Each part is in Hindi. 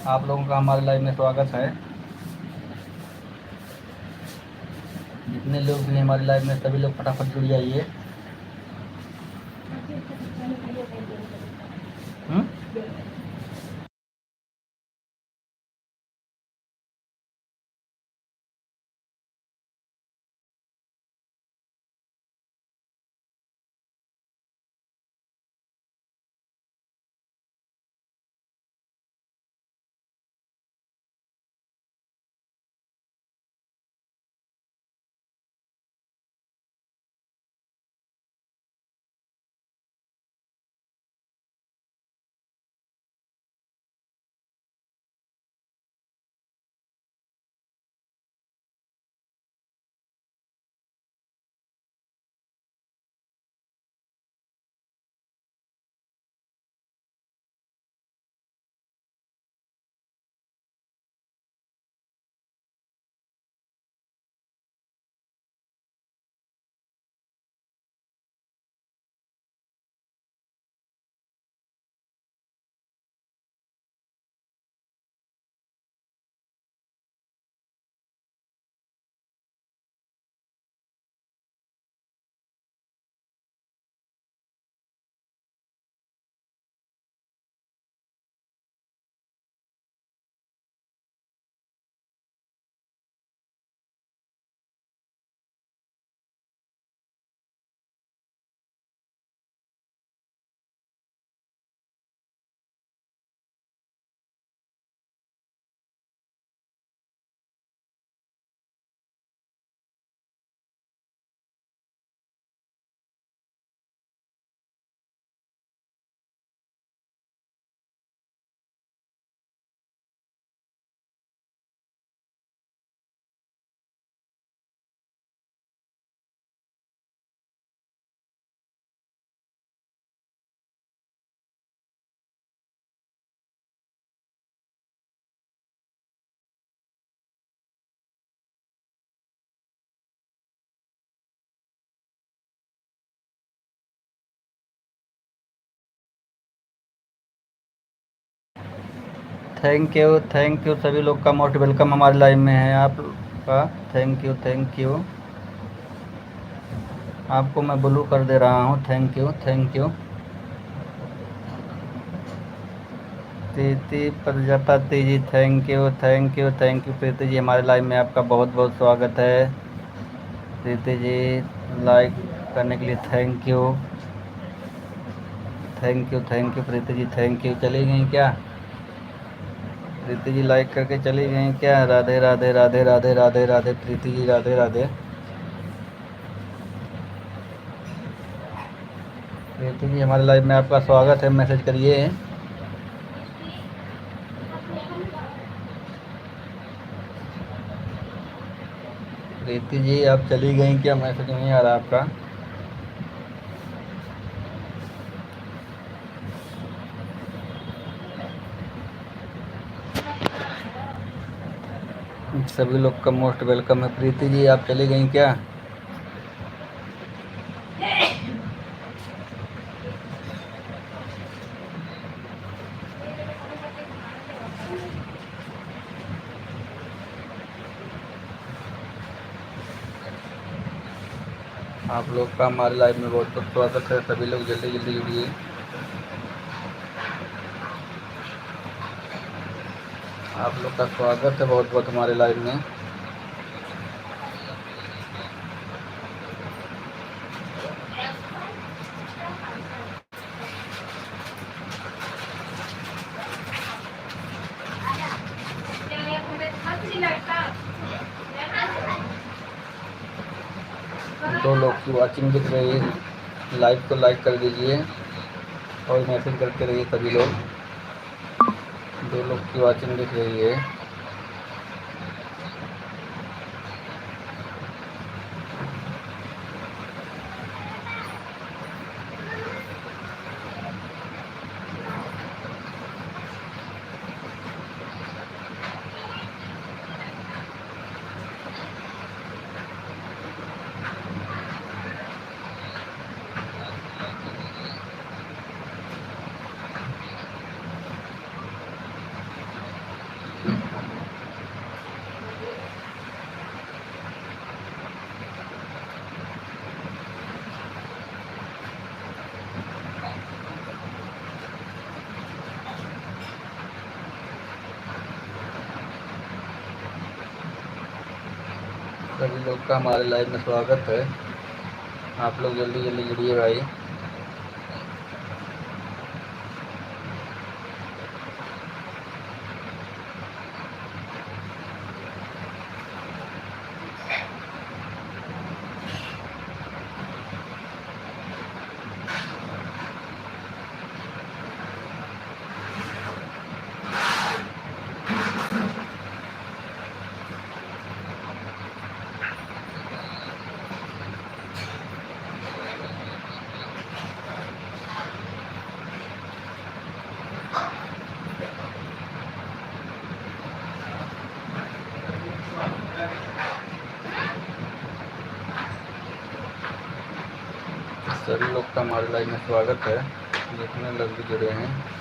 आप लोगों का हमारे लाइव में स्वागत है। जितने लोग भी हैं हमारे लाइव में सभी लोग फटाफट जुड़ जाइए। थैंक यू सभी लोग का मोस्ट वेलकम हमारे लाइव में है आपका। Thank you. आपको मैं ब्लू कर दे रहा हूँ। Thank you. Preeti Prajapati ji thank you. Preeti ji हमारे लाइव में आपका बहुत बहुत स्वागत है। प्रीति जी लाइक करने के लिए thank you. Preeti ji thank you. चली गई क्या प्रीति जी? लाइक करके चली गई क्या? राधे राधे राधे राधे राधे राधे प्रीति जी, राधे राधे। प्रीति जी हमारे लाइव में आपका स्वागत है। मैसेज करिए। प्रीति जी आप चली गई क्या? मैसेज नहीं आ रहा आपका। सभी लोग का मोस्ट वेलकम है। प्रीति जी आप चली गई क्या? आप लोग का हमारे लाइव में बहुत बहुत स्वागत है। सभी लोग जल्दी जल्दी जुड़िए। आप लोग का स्वागत है बहुत बहुत हमारे लाइव में। दो लोग की वाचिंग दिख रही है। लाइव को लाइक कर दीजिए और मैसेज करते रहिए सभी लोग। दो लोग की वाचिंग दिख रही है। सभी लोग का हमारे लाइव में स्वागत है। आप लोग जल्दी जल्दी जुड़िए भाई। सभी लोग का हमारे लाइव में स्वागत है, जितने लोग भी जुड़े हैं।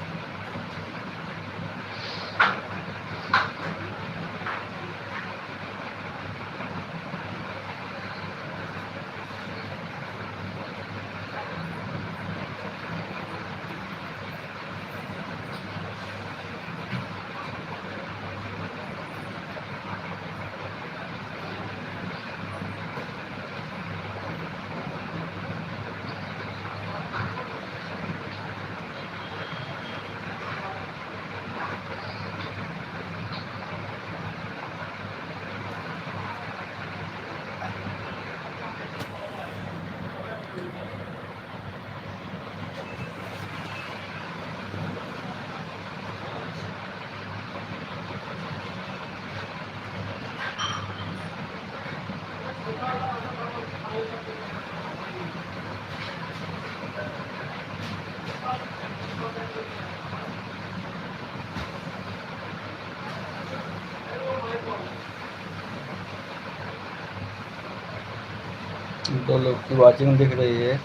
दो लोग की वाचिंग दिख रही है।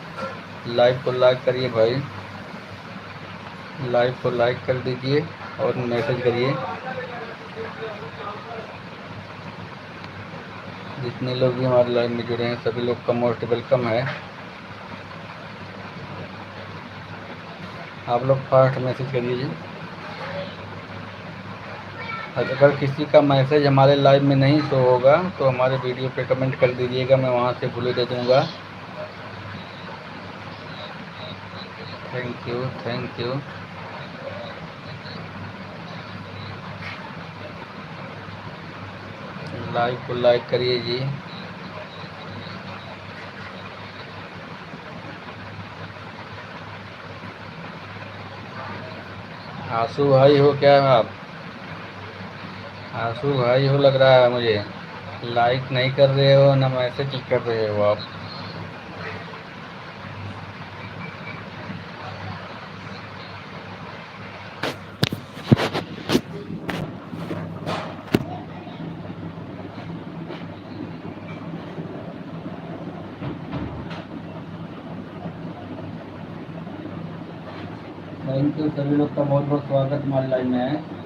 लाइव को लाइक करिए भाई, लाइव को लाइक कर दीजिए और मैसेज करिए। जितने लोग भी हमारे लाइव में जुड़े हैं सभी लोग का मोस्ट वेलकम है। आप लोग फास्ट मैसेज करिए जी। अगर किसी का मैसेज हमारे लाइव में नहीं शो होगा तो हमारे वीडियो पे कमेंट कर दीजिएगा, मैं वहाँ से भूले दे दूँगा। Thank you, thank you. Live को लाइक करिए जी। आंसू भाई हो क्या आप? आंसू भाई हो लग रहा है मुझे। लाइक नहीं कर रहे हो ना मैसेज कर रहे हो आप। थैंक यू, सभी लोग का बहुत बहुत स्वागत हमारे लाइव में है।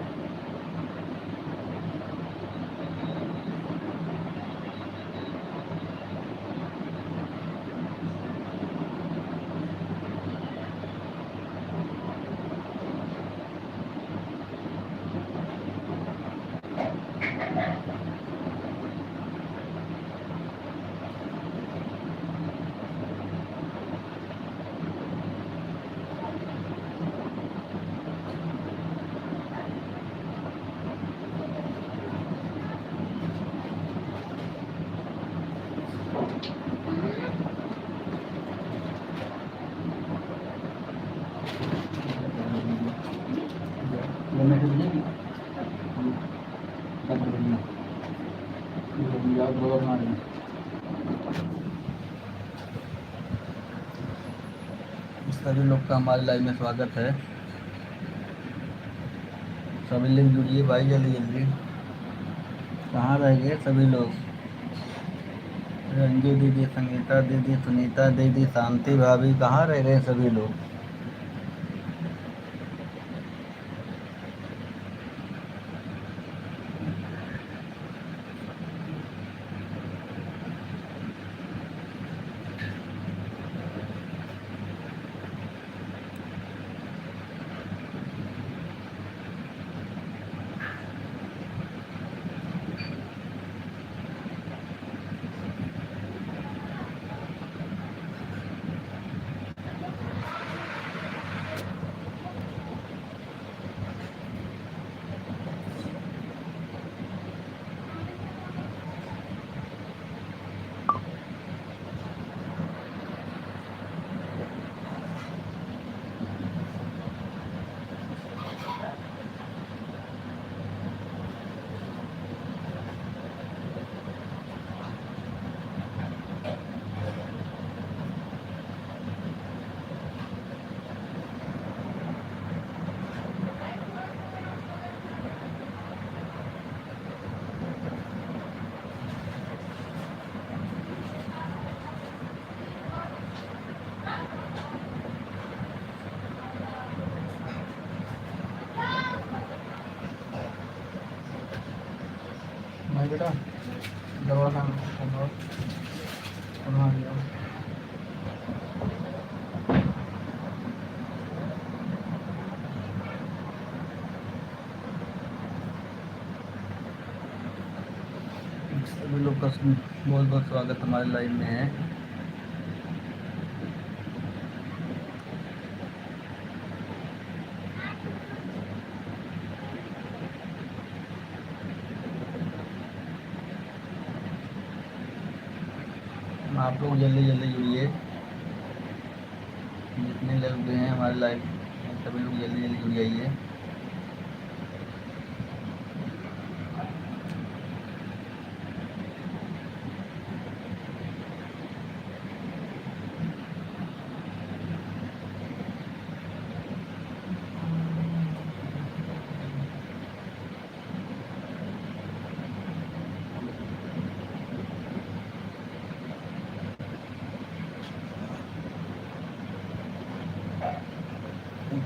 सभी लोग का हमारे लाइव में स्वागत है। सभी लोग जुड़िए भाई जल्दी जल्दी। कहाँ रह गए सभी लोग? रंजू दीदी, संगीता दीदी, सुनीता दीदी, शांति भाभी, कहाँ रह गए सभी लोग? बेटा दवा खाना सभी लोग का बहुत बहुत स्वागत हमारे लाइव में है। आप लोग जल्दी जल्दी जुड़िए, जितने लोग भी हैं हमारे लाइव में सभी लोग जल्दी जल्दी जुड़ जाइए।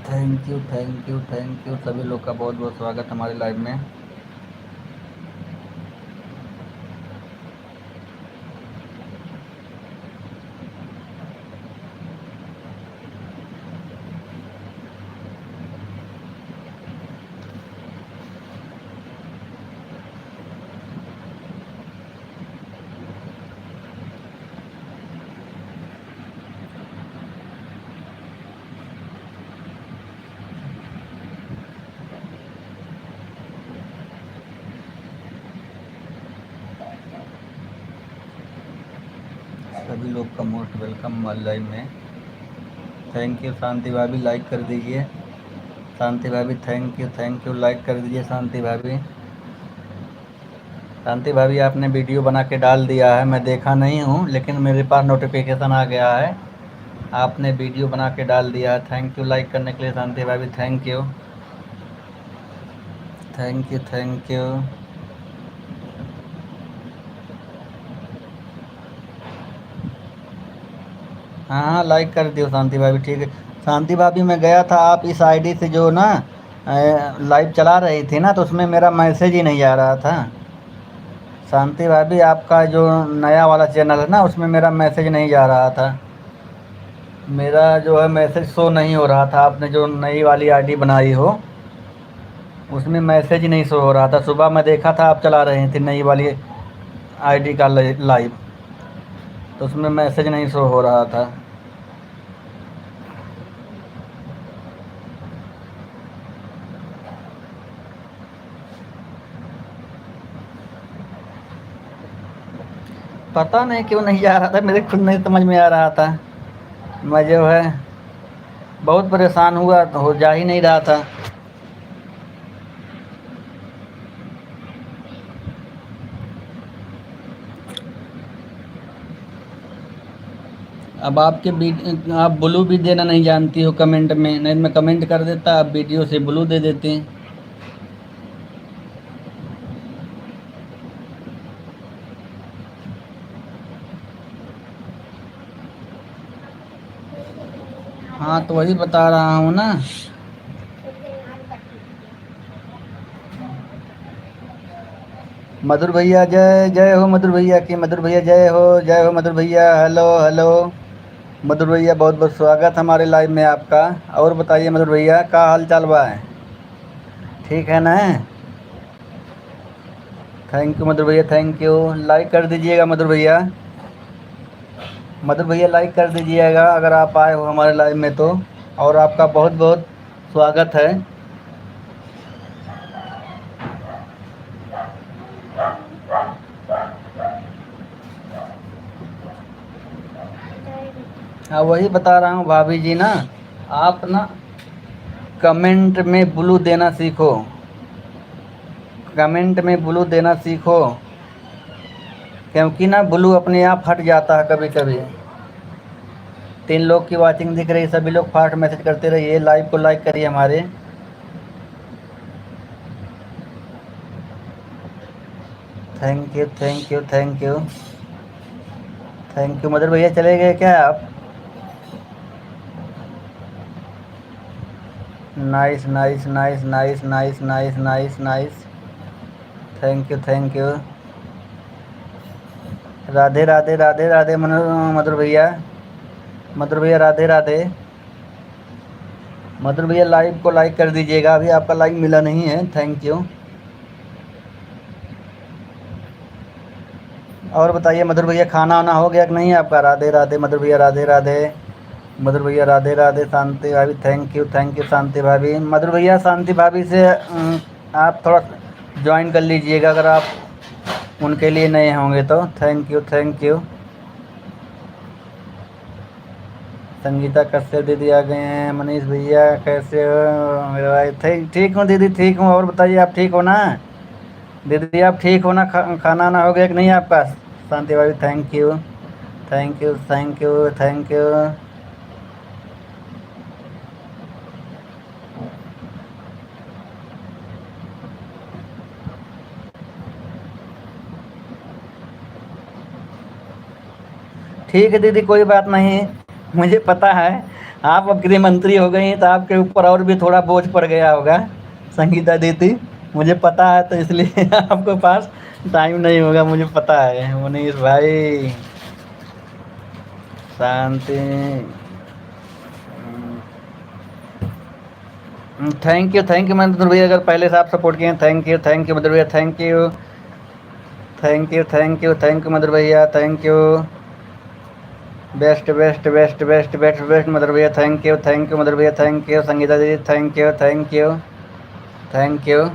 Thank you thank you thank you, सभी लोग का बहुत बहुत स्वागत हमारे लाइव में। सभी लोग का मोस्ट वेलकम हमारे लाइव में। थैंक यू शांति भाभी, लाइक कर दीजिए। शांति भाभी थैंक यू, लाइक कर दीजिए शांति भाभी। शांति भाभी आपने वीडियो बना के डाल दिया है, मैं देखा नहीं हूँ लेकिन मेरे पास नोटिफिकेशन आ गया है, आपने वीडियो बना के डाल दिया है। थैंक यू लाइक करने के लिए शांति भाभी, thank you thank you thank you. हाँ हाँ लाइक कर दियो शांति भाभी, ठीक है। शांति भाभी मैं गया था आप इस आईडी से जो ना लाइव चला रही थी ना, तो उसमें मेरा मैसेज ही नहीं आ रहा था। शांति भाभी आपका जो नया वाला चैनल है ना, उसमें मेरा मैसेज नहीं जा रहा था, मेरा जो है मैसेज शो नहीं हो रहा था। आपने जो नई वाली आईडी बनाई हो उसमें मैसेज नहीं शो हो रहा था। सुबह मैं देखा था आप चला रहे थे नई वाली आईडी का लाइव, तो उसमें मैसेज नहीं शो हो रहा था। पता नहीं क्यों नहीं जा रहा था, मेरे खुद नहीं समझ में आ रहा था। मैं जो है बहुत परेशान हुआ, तो हो जा ही नहीं रहा था। अब आपके आप ब्लू भी देना नहीं जानती हो कमेंट में, नहीं मैं कमेंट कर देता, आप वीडियो से ब्लू दे देते हैं। हाँ तो वही बता रहा हूँ ना। मधुर भैया जय जय हो, मधुर भैया की, मधुर भैया जय हो मधुर भैया। हेलो हेलो मधुर भैया, बहुत बहुत स्वागत हमारे लाइव में आपका। और बताइए मधुर भैया का हाल चाल बा है, ठीक है ना? थैंक यू मधुर भैया, थैंक यू। लाइक कर दीजिएगा मधुर भैया, मधुर भैया लाइक कर दीजिएगा अगर आप आए हो हमारे लाइव में तो। और आपका बहुत बहुत स्वागत है। हाँ वही बता रहा हूँ भाभी जी ना, आप ना कमेंट में ब्लू देना सीखो, कमेंट में ब्लू देना सीखो, क्योंकि ना ब्लू अपने आप हट जाता है कभी कभी। 3 लोग की वाचिंग दिख रही है, सभी लोग फास्ट मैसेज करते रहिए, लाइव को लाइक करिए हमारे। Thank you thank you thank you thank you. Madhur भैया चले गए क्या आप? Nice nice nice nice nice nice nice nice, thank you thank you. Radhe Radhe Radhe Radhe Madhur भैया। मधुर भैया राधे राधे। मधुर भैया लाइव को लाइक कर दीजिएगा, अभी आपका लाइक मिला नहीं है, थैंक यू। और बताइए मधुर भैया, खाना वाना हो गया कि नहीं आपका? राधे राधे मधुर भैया राधे राधे। मधुर भैया राधे राधे। शांति भाभी थैंक यू शांति भाभी। मधुर भैया शांति भाभी से आप थोड़ा ज्वाइन कर लीजिएगा अगर आप उनके लिए नए होंगे तो। Thank you thank you. Sangeeta Kashyap दीदी आ गए हैं। मनीष भैया कैसे हो मेरे भाई? ठीक हूँ दीदी, ठीक हूँ। और बताइए आप ठीक हो ना? दीदी आप ठीक हो ना? खाना ना हो गया कि नहीं आपका? शांति भाभी thank you thank you thank you thank you. ठीक है दीदी, कोई बात नहीं। मुझे पता है आप अब गृह मंत्री हो गई हैं तो आपके ऊपर और भी थोड़ा बोझ पड़ गया होगा संगीता दीदी, मुझे पता है, तो इसलिए आपके पास टाइम नहीं होगा, मुझे पता है। मुनीष भाई शांति। थैंक यू मधुर भैया, अगर पहले से आप सपोर्ट किए थैंक यू मधुर भैया, थैंक यू मधुर भैया, thank you. Best best best best best best Madhur भैया, थैंक यू मधुर भैया, थैंक यू संगीता दीदी, thank you thank you thank you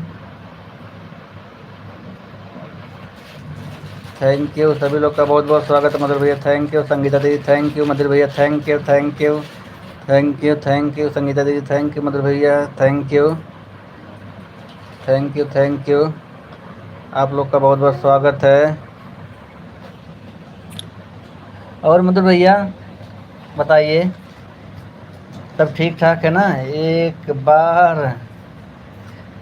thank you. सभी लोग का बहुत बहुत स्वागत है मधुर भैया, थैंक यू संगीता दीदी, थैंक यू मधुर भैया, thank you thank you thank you Sangeeta दीदी, थैंक यू मधुर भैया, थैंक यू थैंक यू। आप लोग का बहुत बहुत स्वागत है। और मधुर भैया बताइए, सब ठीक ठाक है ना? एक बार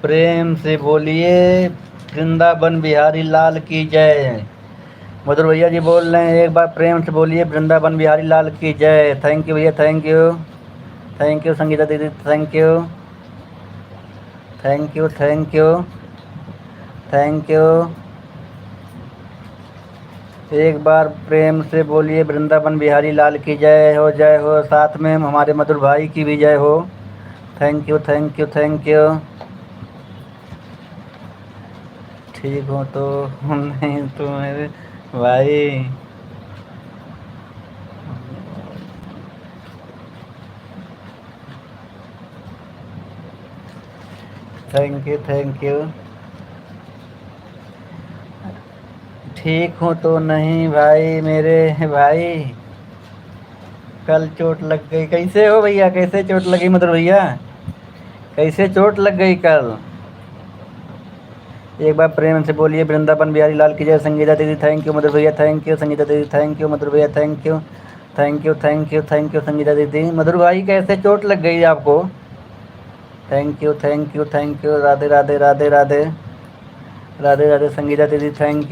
प्रेम से बोलिए वृंदावन बिहारी लाल की जय। मधुर भैया जी बोल रहे हैं, एक बार प्रेम से बोलिए वृंदावन बिहारी लाल की जय। थैंक यू भैया, थैंक यू संगीता दीदी, thank you thank you thank you thank you. एक बार प्रेम से बोलिए वृंदावन बिहारी लाल की जय हो, साथ में हमारे मधुर भाई की भी जय हो। Thank you thank you thank you. ठीक हो तो नहीं तो मेरे भाई। Thank you. ठीक हूँ तो नहीं भाई मेरे भाई, कल चोट लग गई। कैसे हो भैया, कैसे चोट लगी मधुर भैया, कैसे चोट लग गई कल? एक बार प्रेम से बोलिए वृंदावन बिहारी लाल की जय। संगीता दीदी थैंक यू मधुर भैया, थैंक यू संगीता दीदी, थैंक यू मधुर भैया, थैंक यू संगीता दीदी। मधुर भाई कैसे चोट लग गई आपको? थैंक यू राधे राधे राधे राधे राधे राधे संगीता दीदी, थैंक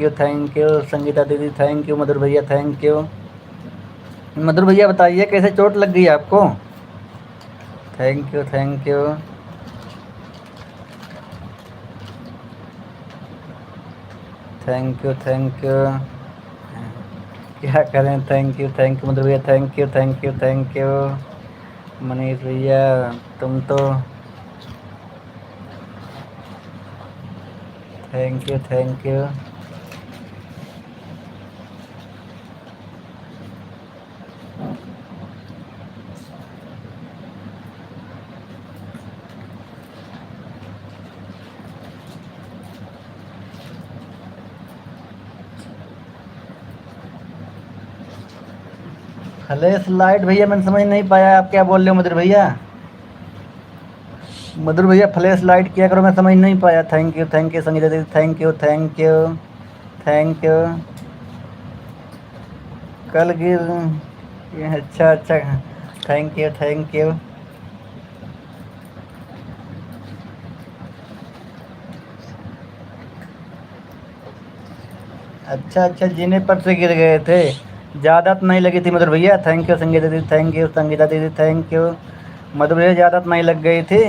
यू संगीता दीदी, थैंक यू मधुर भैया, थैंक यू। मधुर भैया बताइए कैसे चोट लग गई आपको? Thank you thank you thank you. क्या करें, थैंक यू मधुर भैया, थैंक यू मनीष भैया। तुम तो थैंक यू। फ्लैश लाइट भैया मैंने समझ नहीं पाया आप क्या बोल रहे हो मधुर भैया। मधुर भैया फ्लैश लाइट किया करो, मैं समझ नहीं पाया। थैंक यू संगीता दीदी, थैंक यू। कल गिर अच्छा अच्छा, थैंक यू। अच्छा अच्छा, जीने पर से गिर गए थे, ज़्यादा तो नहीं लगी थी मधुर भैया। थैंक यू संगीता दीदी, थैंक यू संगीता दीदी, थैंक यू मधुर भैया, ज़्यादा तो नहीं लग गई थी।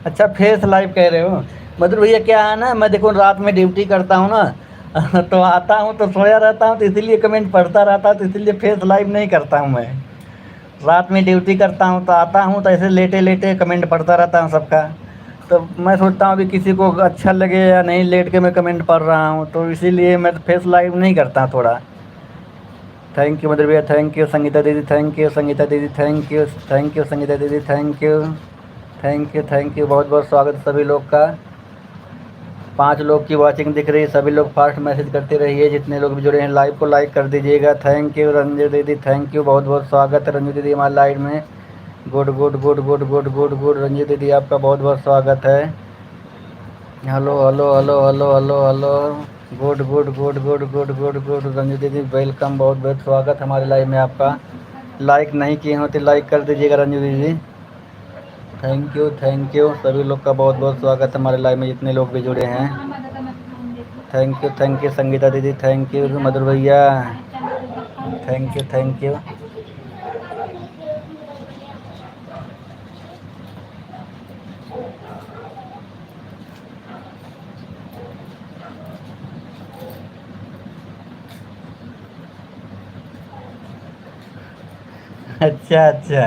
अच्छा फेस लाइव कह रहे हो? मतलब भैया क्या है ना, मैं देखो रात में ड्यूटी करता हूँ ना तो आता हूँ तो सोया रहता हूँ, तो इसीलिए कमेंट पढ़ता रहता हूँ, तो इसीलिए फेस लाइव नहीं करता हूँ मैं। रात में ड्यूटी करता हूँ तो आता हूँ तो ऐसे लेटे लेटे कमेंट पढ़ता रहता हूँ सबका। तो मैं सोचता हूँ अभी किसी को अच्छा लगे या नहीं, लेट के मैं कमेंट पढ़ रहा हूँ, तो इसीलिए मैं फेस लाइव नहीं करता थोड़ा। थैंक यू मधुर भैया, थैंक यू संगीता दीदी, थैंक यू संगीता दीदी, थैंक यू संगीता दीदी, thank you, thank you, thank you, बहुत बहुत स्वागत है सभी लोग का। 5 लोग की वॉचिंग दिख रही है, सभी लोग फास्ट मैसेज करते रहिए, जितने लोग भी जुड़े हैं लाइव को लाइक कर दीजिएगा। थैंक यू रंजू दीदी, थैंक यू, बहुत बहुत स्वागत है रंजू दीदी हमारे लाइव में। Good good good good good good good Ranju दीदी आपका बहुत बहुत स्वागत है। Hello hello hello hello hello hello, good good good good good good good Ranju दीदी वेलकम, बहुत बहुत स्वागत हमारे लाइव में आपका। लाइक नहीं किए हो तो लाइक कर दीजिएगा रंजू दीदी। थैंक यू सभी लोग का बहुत बहुत स्वागत है हमारे लाइव में, जितने लोग भी जुड़े हैं। थैंक यू संगीता दीदी, थैंक यू मधुर भैया, थैंक यू थैंक यू। अच्छा अच्छा,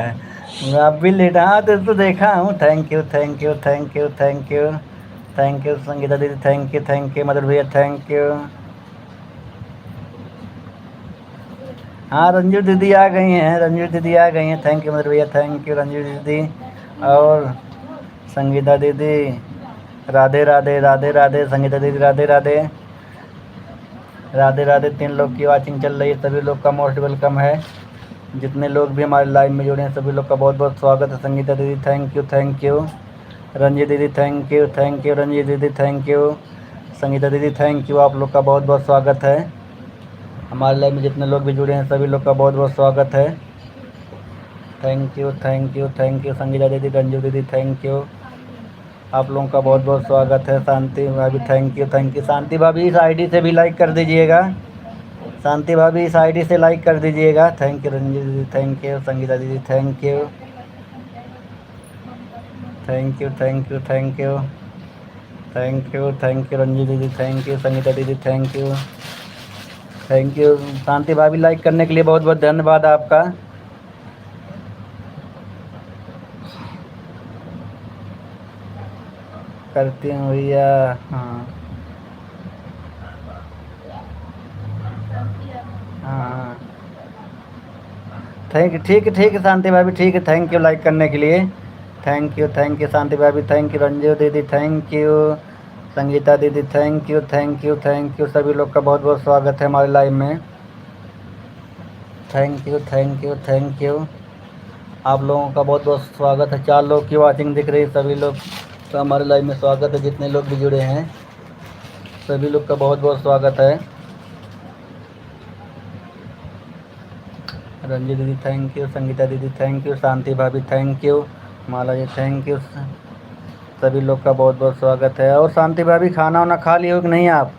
आप भी लेट, हाँ तो देखा हूँ। Thank you thank you thank you thank you, thank you Sangeeta दीदी, थैंक यू मधुर भैया, थैंक यू। हाँ रंजू दीदी आ गई हैं, रंजू दीदी आ गई हैं, थैंक यू मधुर भैया, थैंक यू रंजू दीदी। और संगीता दीदी राधे राधे, राधे राधे संगीता दीदी, राधे राधे, राधे राधे। 3 लोग की वॉचिंग चल रही है, सभी लोग का मोस्ट वेलकम है। जितने लोग भी हमारे लाइव में जुड़े हैं सभी लोग का बहुत बहुत स्वागत है। संगीता दीदी thank you thank you, Ranjit दीदी थैंक यू रंजीत दीदी, थैंक यू संगीता दीदी, थैंक यू, आप लोग का बहुत बहुत स्वागत है। हमारे लाइव में जितने लोग भी जुड़े हैं सभी लोग का बहुत बहुत स्वागत है। Thank you thank you thank you Sangeeta दीदी, रंजू दीदी, थैंक यू, आप लोगों का बहुत बहुत स्वागत है। शांति भाभी थैंक यू, शांति भाभी इस आईडी से भी लाइक कर दीजिएगा, शांति भाभी इस आईडी से लाइक कर दीजिएगा। थैंक यू रंजू दीदी, थैंक यू संगीता दीदी, thank you thank you thank you thank you thank you Ranju दीदी, थैंक यू संगीता दीदी, थैंक यू शांति भाभी, लाइक करने के लिए बहुत बहुत धन्यवाद आपका। करती हूँ भैया, हाँ हाँ, ठीक है शांति भाभी, ठीक है, थैंक यू लाइक करने के लिए। थैंक यू शांति भाभी, थैंक यू रंजू दीदी, थैंक यू संगीता दीदी, थैंक यू, सभी लोग का बहुत बहुत स्वागत है हमारे लाइव में। थैंक यू, आप लोगों का बहुत बहुत स्वागत है। 4 लोग की वॉचिंग दिख रही है, सभी लोग का हमारे लाइव में स्वागत है, जितने लोग भी जुड़े हैं सभी लोग का बहुत बहुत स्वागत है। रंजी दीदी थैंक यू, संगीता दीदी थैंक यू, शांति भाभी thank you, Mala ji thank you, सभी लोग का बहुत बहुत स्वागत है। और शांति भाभी खाना वाना खा लिए हो कि नहीं आप?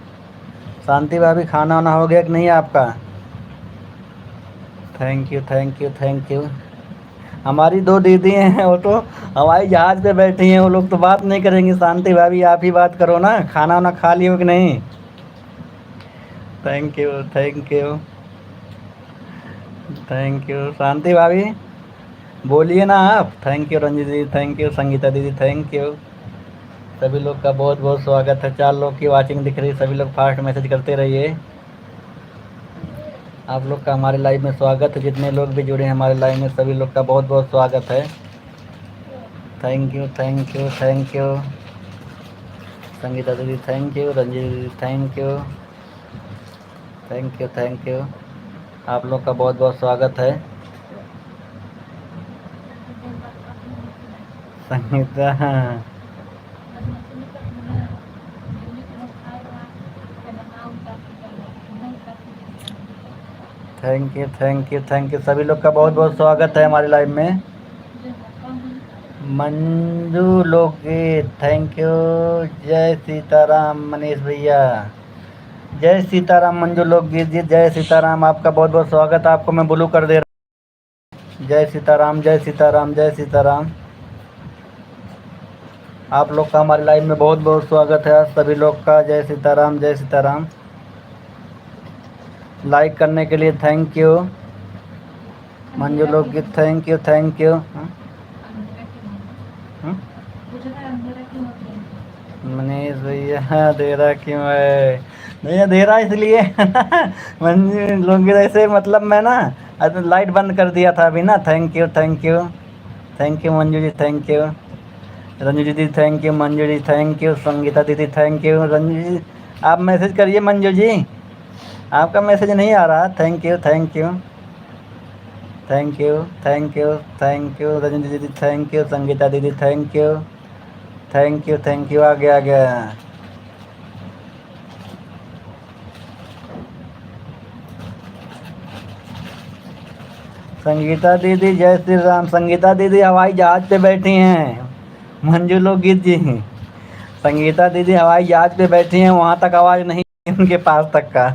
शांति भाभी खाना वाना हो गया कि नहीं आपका? Thank you. हमारी 2 दीदी हैं, वो तो हवाई जहाज़ पे बैठी हैं, वो लोग तो बात नहीं करेंगी। शांति भाभी आप ही बात करो ना, खाना वाना खा लिए हो कि नहीं? थैंक यू शांति भाभी, बोलिए ना आप। थैंक यू रंजीत दीदी, थैंक यू संगीता दीदी, थैंक यू, सभी लोग का बहुत बहुत स्वागत है। 4 लोग की वॉचिंग दिख रही है, सभी लोग फास्ट मैसेज करते रहिए। आप लोग का हमारे लाइव में स्वागत है, जितने लोग भी जुड़े हैं हमारे लाइव में सभी लोग का बहुत बहुत स्वागत है। थैंक यू संगीता दीदी, थैंक यू रंजीत दीदी, थैंक यू, आप लोग का बहुत बहुत स्वागत है। संगीता, थैंक यू, सभी लोग का बहुत बहुत स्वागत है हमारे लाइव में। मंजू लोकगीत थैंक यू, जय सीताराम मनीष भैया, जय सीताराम मंजू लोकगीत जी, जय सीताराम, आपका बहुत बहुत स्वागत है। आपको मैं ब्लू कर दे रहा हूँ। जय सीताराम जय सीताराम जय सीताराम। आप लोग का हमारे लाइव में बहुत बहुत स्वागत है सभी लोग का। जय सीताराम, जय सीताराम। लाइक करने के लिए थैंक यू। मंजू लोग की thank you, thank you. Manish भैया अंधेरा क्यों है? नहीं अंधेरा इसलिए मंजू लोग ऐसे मतलब मैं ना लाइट बंद कर दिया था अभी ना। Thank you, thank you, thank you Manju ji, thank you. Ranju दीदी thank you, Manju ji thank you, Sangeeta दीदी थैंक यू। रंजू जी आप मैसेज करिए, मंजू जी आपका मैसेज नहीं आ रहा। Thank you, thank you, thank you, thank you, thank you. Ranju दीदी थैंक यू, संगीता दीदी thank you, thank you, thank you. आ गया, आ गया। संगीता दीदी जय श्री राम। संगीता दीदी हवाई जहाज पे बैठी हैं। मंजू लोकगीत जी, संगीता दीदी हवाई जहाज पे बैठी हैं, वहाँ तक आवाज़ नहीं उनके पास तक का।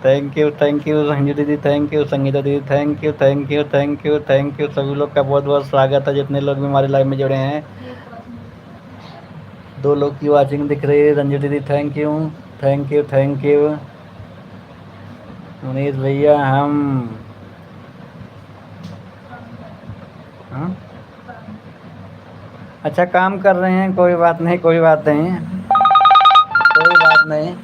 Thank you, thank you Sanju दीदी, थैंक यू संगीता दीदी, thank you, thank you, thank you, thank you. सभी लोग का बहुत बहुत स्वागत है जितने लोग भी हमारे लाइव में जुड़े हैं। 2 लोग की वाचिंग दिख रही है। रंजू दीदी thank you, thank you, thank you. Manish भैया हम हाँ? अच्छा काम कर रहे हैं, कोई बात नहीं, कोई बात नहीं, कोई बात नहीं।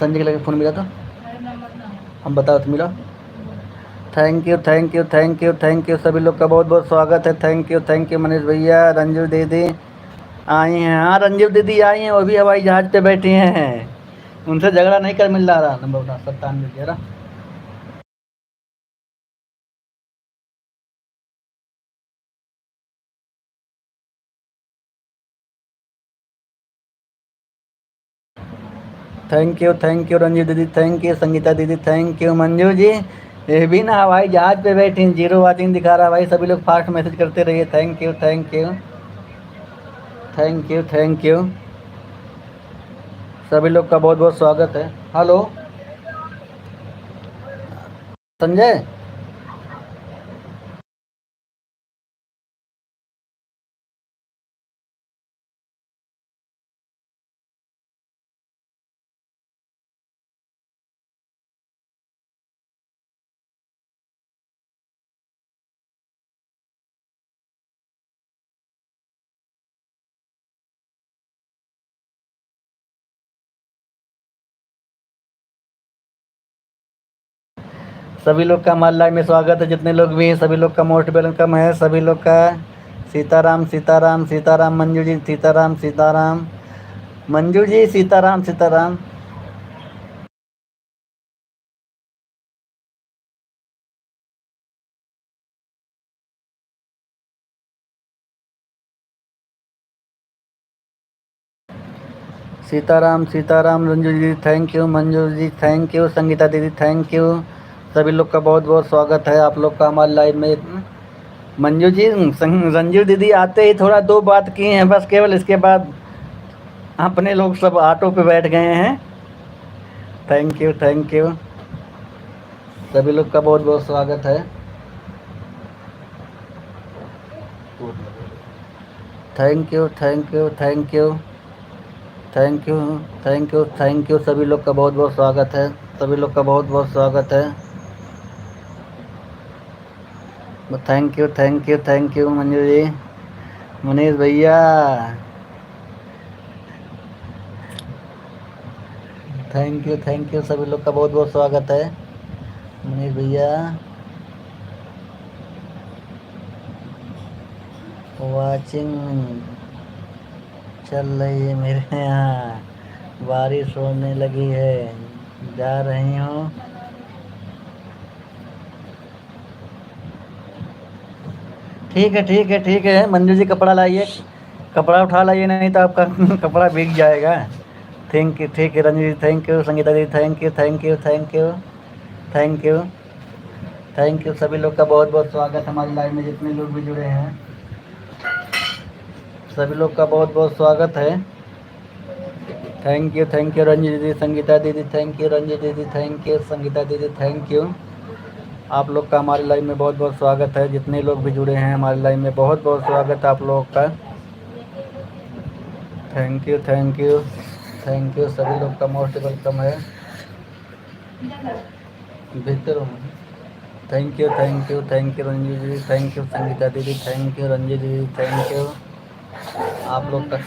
संजय के लगे फ़ोन मिला तो हम बताओ तो मिला। Thank you, thank you, thank you, thank you. सभी लोग का बहुत बहुत स्वागत है। Thank you, thank you. Manish भैया, रंजू दीदी आई हैं। हाँ रंजू दीदी आई हैं, वो भी हवाई जहाज़ पे बैठी हैं। उनसे झगड़ा नहीं कर मिल रहा। नंबर बता 97 thank you, thank you Ranju दीदी, थैंक यू संगीता दीदी, थैंक यू मंजू जी। ये भी ना हवाई जहाज़ पे बैठी, जीरो वाचिंग दिखा रहा भाई। सभी लोग फास्ट मैसेज करते रहिए। Thank you, thank you, thank you, thank you. सभी लोग का बहुत बहुत स्वागत है। हेलो संजय, सभी लोग का हमारे लाइव में स्वागत है। जितने लोग भी हैं सभी लोग का मोस्ट वेलकम है। सभी लोग का Sitaram, Sitaram, Sitaram. Manju ji Sitaram, Sitaram. Manju ji Sitaram, Sitaram. Sitaram, Sitaram. Ranju ji thank you, Manju ji thank you, Sangeeta दीदी थैंक यू। सभी लोग का बहुत बहुत स्वागत है आप लोग का हमारे लाइव में। मंजू जी रंजू दीदी आते ही थोड़ा 2 बात की हैं बस केवल, इसके बाद अपने लोग सब ऑटो पे बैठ गए हैं। Thank you, thank you. सभी लोग का बहुत बहुत स्वागत है। Thank you, thank you, thank you, thank you, thank you, thank you. सभी लोग का बहुत बहुत स्वागत है। सभी लोग का बहुत बहुत स्वागत है। Thank you, thank you, thank you Manju ji. Manish भैया थैंक यू, थैंक यू। सभी लोग का बहुत बहुत स्वागत है। मनीष भैया वाचिंग चल रही है मेरे यहाँ। बारिश होने लगी है, जा रही हूँ। ठीक है ठीक है ठीक है, मंजू जी कपड़ा लाइए, कपड़ा उठा लाइए, नहीं तो आपका कपड़ा भीग जाएगा। थैंक यू, ठीक है रंजीत, थैंक यू संगीता दी, thank you thank you thank you thank you thank you. सभी लोग का बहुत बहुत स्वागत हमारी लाइव में, जितने लोग भी जुड़े हैं सभी लोग का बहुत बहुत स्वागत है। थैंक यू रंजीत दीदी, संगीता दीदी, थैंक यू रंजीत दीदी, थैंक यू संगीता दीदी, थैंक यू। आप लोग का हमारी लाइव में बहुत बहुत स्वागत है, जितने लोग भी जुड़े हैं हमारी लाइव में बहुत बहुत स्वागत है आप लोगों का। Thank you thank you thank you, सभी लोग का मोस्ट वेलकम है। भीतर हूँ। Thank you thank you thank you Ranjit दीदी, थैंक यू संगीता दीदी, थैंक यू रंजीत दीदी, थैंक यू आप लोग का।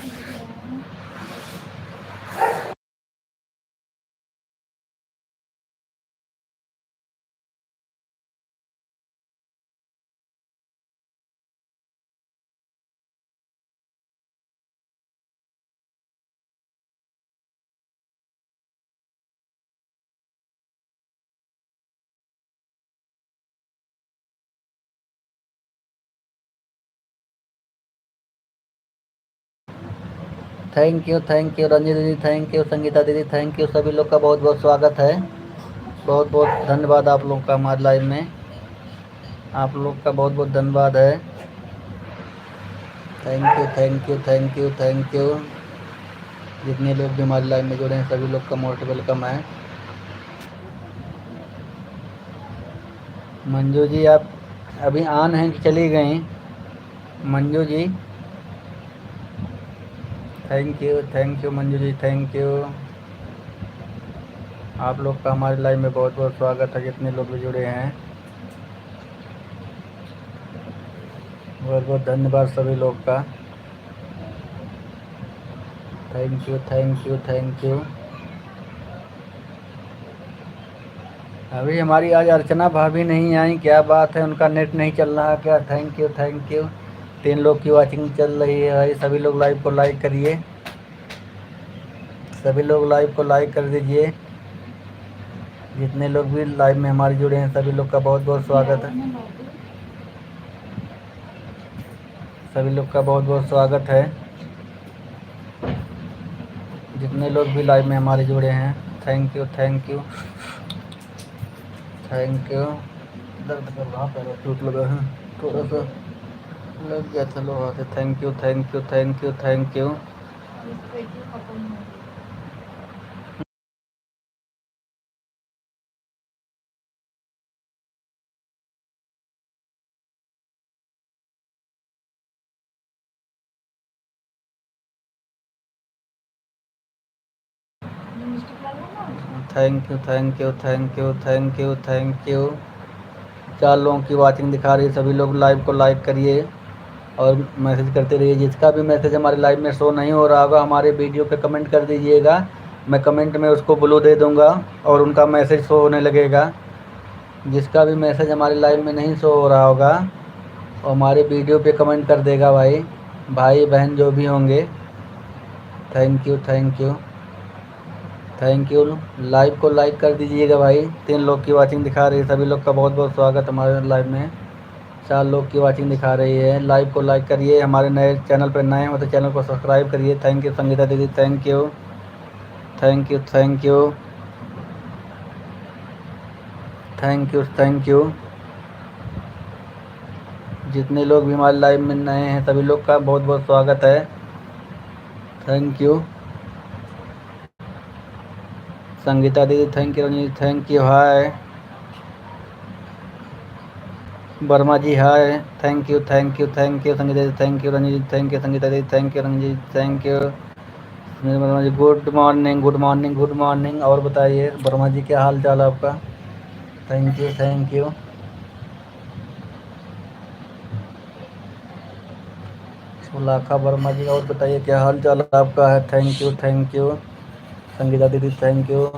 थैंक यू रंजीत दीदी, थैंक यू संगीता दीदी, थैंक यू। सभी लोग का बहुत बहुत स्वागत है, बहुत बहुत धन्यवाद आप लोग का हमारे लाइव में, आप लोग का बहुत बहुत धन्यवाद है। Thank you thank you thank you thank you. जितने लोग भी हमारी लाइव में जुड़े हैं सभी लोग का मोस्ट वेलकम है। मंजू जी आप अभी ऑन हैं कि चली गई? Manju ji thank you Manju ji, thank you. आप लोग का हमारे लाइव में बहुत बहुत स्वागत है, जितने लोग भी जुड़े हैं बहुत बहुत धन्यवाद सभी लोग का। Thank you thank you thank you. अभी हमारी आज अर्चना भाभी नहीं आई, क्या बात है, उनका नेट नहीं चल रहा क्या? Thank you thank you. 3 लोग की वाचिंग चल रही है भाई, सभी लोग लाइव को लाइक करिए, सभी लोग लाइव को लाइक कर दीजिए। जितने लोग भी लाइव में हमारे जुड़े हैं सभी लोग का बहुत बहुत स्वागत है, सभी लोग का बहुत बहुत स्वागत है। जितने लोग भी लाइव में हमारे जुड़े हैं thank you thank you thank you. दर्द कर रहा पैर टूट लगा है, थोड़ा सा लग गया था लोहा से। Thank you thank you thank you thank you. Thank you thank you thank you thank you thank you. 4 लोगों की वाचिंग दिखा रही है, सभी लोग लाइव को लाइक करिए और मैसेज करते रहिए। जिसका भी मैसेज हमारे लाइव में शो नहीं हो रहा होगा हमारे वीडियो पे कमेंट कर दीजिएगा, मैं कमेंट में उसको ब्लू दे दूंगा और उनका मैसेज शो होने लगेगा। जिसका भी मैसेज हमारे लाइव में नहीं शो हो रहा होगा वो हमारे वीडियो पे कमेंट कर देगा भाई, भाई बहन जो भी होंगे। Thank you thank you thank you. Live को लाइक कर दीजिएगा भाई। 3 लोग की वाचिंग दिखा रही है, सभी लोग का बहुत बहुत स्वागत हमारे लाइव में। 4 लोग की वाचिंग दिखा रही है, लाइव को लाइक करिए। हमारे नए चैनल पर नए हो तो चैनल को सब्सक्राइब करिए। थैंक यू संगीता दीदी, thank you thank you thank you thank you thank you. जितने लोग भी हमारे लाइव में नए हैं सभी लोग का बहुत बहुत स्वागत है। थैंक यू संगीता दीदी, thank you Ranjit, thank you, hi Verma ji, hi thank you thank you thank you Sangeeta दीदी, thank you Ranjit, thank you Sangeeta दीदी, thank you Ranjit, thank you Verma ji. Good morning good morning good morning. और बताइए वर्मा जी क्या हाल चाल आपका? Thank you thank you. Sulakha Verma ji, और बताइए क्या हाल चाल आपका है? थैंक यू संगीता दीदी, थैंक यू।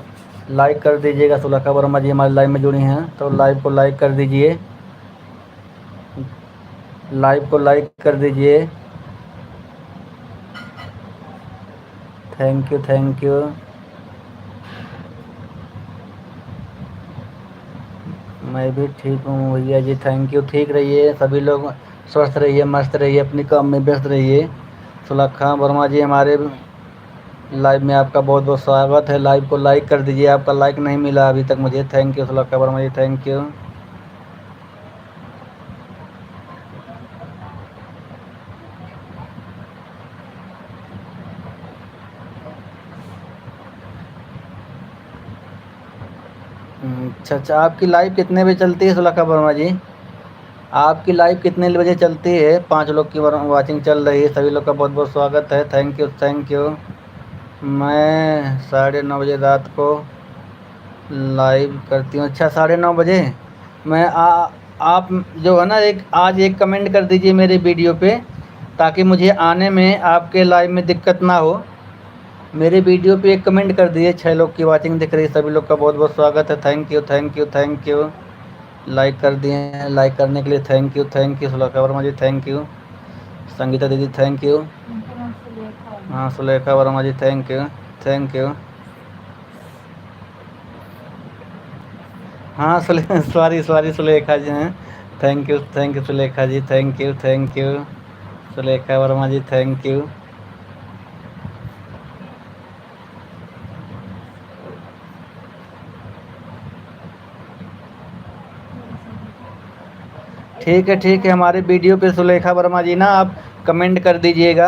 लाइक कर दीजिएगा, सुलाखा वर्मा जी हमारे लाइव में जुड़ी हैं तो लाइव को लाइक कर दीजिए, लाइव को लाइक कर दीजिए। Thank you thank you. मैं भी ठीक हूँ भैया जी, थैंक यू। ठीक रहिए सभी लोग, स्वस्थ रहिए, मस्त रहिए, अपनी काम में व्यस्त रहिए। सुलखा वर्मा जी, हमारे लाइव में आपका बहुत बहुत स्वागत है। लाइव को लाइक कर दीजिए, आपका लाइक नहीं मिला अभी तक मुझे। Thank you Sulakha Verma ji, thank you. अच्छा अच्छा, आपकी लाइव कितने बजे चलती है सुलखा वर्मा जी? आपकी लाइव कितने बजे चलती है? 5 लोग की वाचिंग चल रही है, सभी लोग का बहुत बहुत स्वागत है। Thank you thank you. मैं 9:30 बजे रात को लाइव करती हूँ। अच्छा, 9:30 बजे। मैं आप जो है ना, एक आज एक कमेंट कर दीजिए मेरे वीडियो पे, ताकि मुझे आने में आपके लाइव में दिक्कत ना हो। मेरे वीडियो पे एक कमेंट कर दीजिए। 6 लोग की वाचिंग दिख रही है, सभी लोग का बहुत बहुत स्वागत है। Thank you thank you thank you. Like कर दिए हैं, लाइक करने के लिए thank you Sulekha Verma ji, thank you. Sangeeta दीदी थैंक यू। हाँ Sulekha Verma ji, thank you thank you. हाँ सॉरी सॉरी सुलेखा जी हैं। Thank you Sulekha ji, thank you Sulekha Verma ji, thank you. ठीक है, हमारे वीडियो पे सुलेखा वर्मा जी ना आप कमेंट कर दीजिएगा,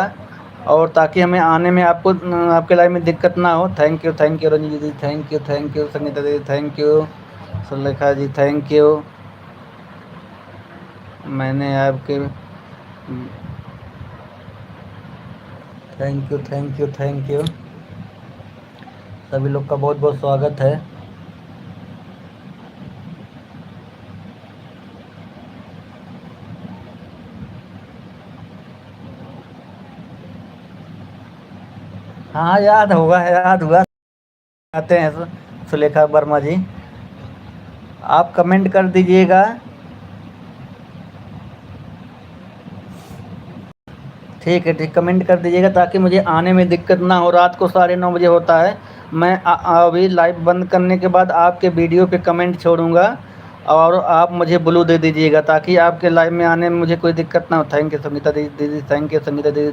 और ताकि हमें आने में आपको आपके लाइफ में दिक्कत ना हो। Thank you Ranjit ji, thank you Sangeeta दीदी, thank you Sulekha ji, thank you. मैंने आपके थैंक यू। सभी लोग का बहुत बहुत स्वागत है। हाँ याद हुआ। आते हैं सुलेखा वर्मा जी, आप कमेंट कर दीजिएगा। ठीक, कमेंट कर दीजिएगा ताकि मुझे आने में दिक्कत ना हो। रात को 9:30 बजे होता है। मैं अभी लाइव बंद करने के बाद आपके वीडियो पे कमेंट छोड़ूंगा, और आप मुझे ब्लू दे दीजिएगा, ताकि आपके लाइव में आने में मुझे कोई दिक्कत ना हो। थैंक यू संगीता दीदी, थैंक यू संगीता दीदी,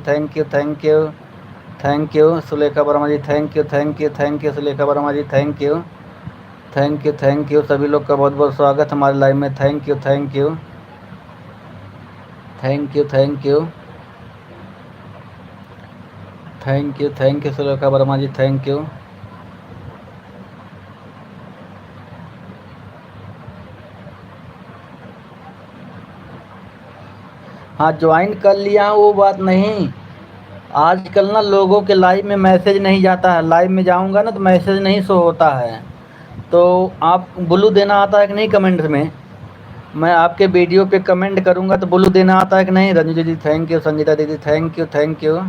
thank you Sulekha Verma ji, thank you Sulekha Verma ji, thank you. सभी लोग का बहुत बहुत स्वागत हमारे लाइव में। Thank you thank you thank you Sulekha Verma ji, thank you. हाँ, ज्वाइन कर लिया हूँ, वो बात नहीं। आजकल ना लोगों के लाइव में मैसेज नहीं जाता है। लाइव में जाऊंगा ना तो मैसेज नहीं शो होता है। तो आप ब्लू देना आता है कि नहीं कमेंट में? मैं आपके वीडियो पे कमेंट करूंगा तो ब्लू देना आता है कि नहीं? रंजू दीदी थैंक यू, संगीता दीदी थैंक यू।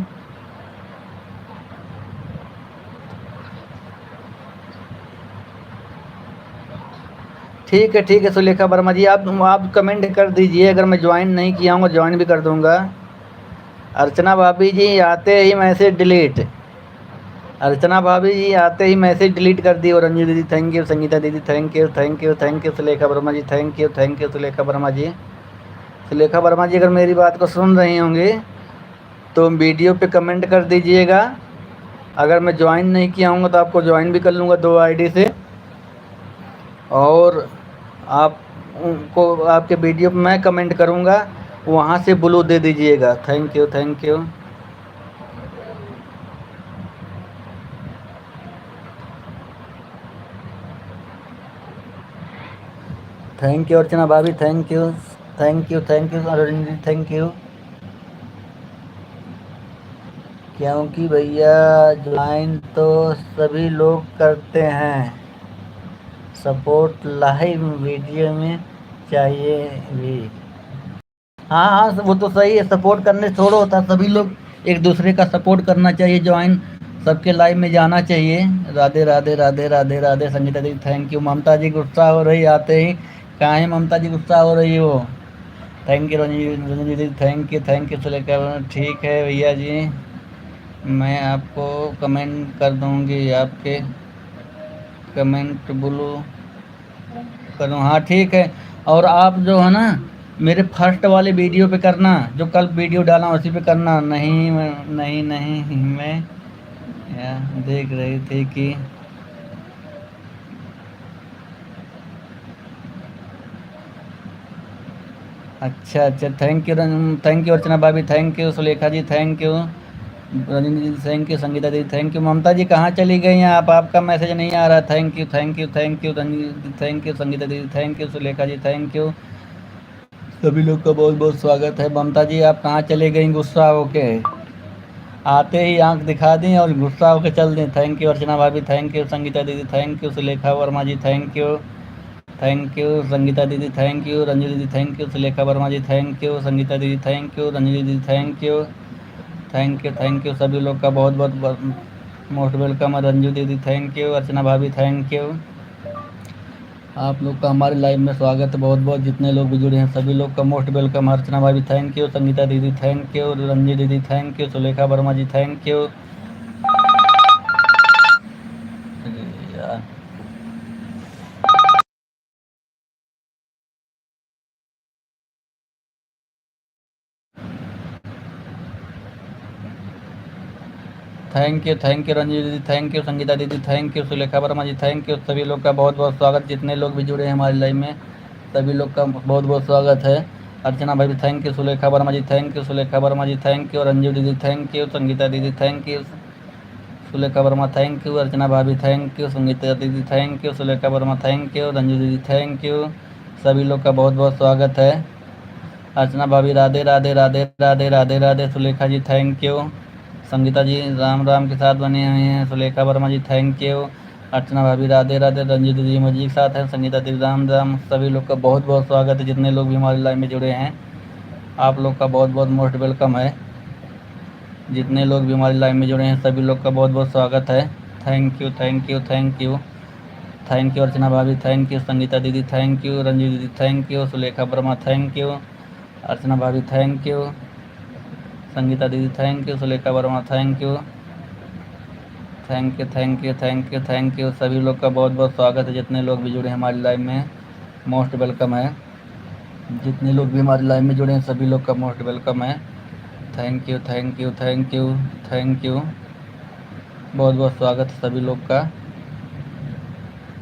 ठीक है सुलेखा वर्मा जी, आप कमेंट कर दीजिए। अगर मैं ज्वाइन नहीं किया हूँ, ज्वाइन भी कर दूंगा। अर्चना भाभी जी आते ही मैसेज डिलीट। अर्चना भाभी जी आते ही मैसेज डिलीट कर दी। और रंजू दीदी थैंक यू, संगीता दीदी thank you Sulekha Verma ji, thank you Sulekha Verma ji. Sulekha Verma ji, अगर मेरी बात को सुन रही होंगी तो वीडियो पे कमेंट कर दीजिएगा। अगर मैं ज्वाइन नहीं किया हूँ तो आपको ज्वाइन भी कर लूँगा 2 आईडी से। और आप उनको आपके वीडियो पे मैं कमेंट करूँगा, वहाँ से ब्लू दे दीजिएगा। थैंक यू अर्चना भाभी, thank you Arun ji, thank you. क्योंकि भैया ज्वाइन तो सभी लोग करते हैं, सपोर्ट लाइव वीडियो में चाहिए भी। हाँ वो तो सही है, सपोर्ट करने से थोड़ा होता है। सभी लोग एक दूसरे का सपोर्ट करना चाहिए। ज्वाइन सबके लाइव में जाना चाहिए। Radhe Radhe Radhe Radhe Radhe Sangeeta ji, thank you. ममता जी गुस्सा हो रही आते ही। कहाँ है ममता जी, गुस्सा हो रही हो? Thank you Ranju ji, thank you Sulekha. ठीक है भैया जी, मैं आपको कमेंट कर दूंगी, आपके कमेंट ब्लू करूँ? हाँ ठीक है। और आप जो है ना, मेरे फर्स्ट वाले वीडियो पे करना, जो कल वीडियो डाला उसी पे करना। नहीं नहीं नहीं, मैं या देख रही थी कि अच्छा अच्छा, thank you thank you Archana भाभी, thank you Sulekha ji, thank you Rajni ji, thank you Sangeeta दीदी, थैंक यू ममता जी, कहाँ चली गई हैं आप? आपका मैसेज नहीं आ रहा। Thank you thank you thank you Ranji ji, thank you Sangeeta दीदी, thank you Sulekha ji, thank you. सभी लोग का बहुत बहुत स्वागत है। ममता जी आप कहाँ चले गई गुस्सा होके? आते ही आंख दिखा दी और गुस्सा होके चल दी। थैंक यू अर्चना भाभी, थैंक यू संगीता दीदी, thank you Sulekha Verma ji, thank you Sangeeta दीदी, थैंक यू रंजू दीदी, thank you Sulekha Verma ji, thank you Sangeeta दीदी, थैंक यू रंजू दीदी, थैंक यू थैंक यू सभी लोग का बहुत बहुत मोस्ट वेलकम है। रंजू दीदी थैंक यू, अर्चना भाभी थैंक यू। आप लोग का हमारे लाइव में स्वागत है बहुत बहुत। जितने लोग भी जुड़े हैं सभी लोग का मोस्ट वेलकम। अर्चना भाभी थैंक यू, संगीता दीदी थैंक यू, रंजी दीदी thank you, Sulekha Verma ji thank you. Thank you Ranji दीदी, थैंक यू संगीता दीदी, thank you Sulekha Verma ji, thank you सभी लोग का बहुत बहुत स्वागत। जितने लोग भी जुड़े हैं हमारे लाइव में सभी लोग का बहुत बहुत स्वागत है। अर्चना भाभी thank you, Sulekha Verma ji thank you, Sulekha Verma ji thank you, Ranju दीदी थैंक यू, संगीता दीदी thank you, Sulekha Verma thank you, Archana भाभी थैंक यू, संगीता दीदी thank you, Sulekha Verma thank you, Ranju दीदी थैंक यू। सभी लोग का बहुत बहुत स्वागत है। अर्चना भाभी राधे राधे राधे राधे राधे राधे, सुलेखा जी थैंक यू, संगीता जी राम राम के साथ बने हुए हैं, सुलेखा वर्मा जी थैंक यू, अर्चना भाभी राधे राधे, रंजीत जी मुझी के साथ हैं, संगीता जी राम राम। सभी लोग का बहुत बहुत स्वागत है। जितने लोग भी हमारे लाइव में जुड़े हैं आप लोग का बहुत बहुत मोस्ट वेलकम है। जितने लोग भी हमारी लाइव में जुड़े हैं सभी लोग का बहुत बहुत स्वागत है। Thank you thank you thank you thank you Archana भाभी, थैंक यू संगीता दीदी, थैंक यू रंजीत दीदी, thank you Sulekha Verma, thank you Archana भाभी, थैंक यू संगीता दीदी, thank you Sulekha Verma, thank you thank you thank you thank you thank you. सभी लोग का बहुत बहुत स्वागत है। जितने लोग भी जुड़े हैं हमारी लाइव में मोस्ट वेलकम है। जितने लोग भी हमारी लाइव में जुड़े हैं सभी लोग का मोस्ट वेलकम है। Thank you thank you thank you thank you, बहुत बहुत स्वागत है सभी लोग का।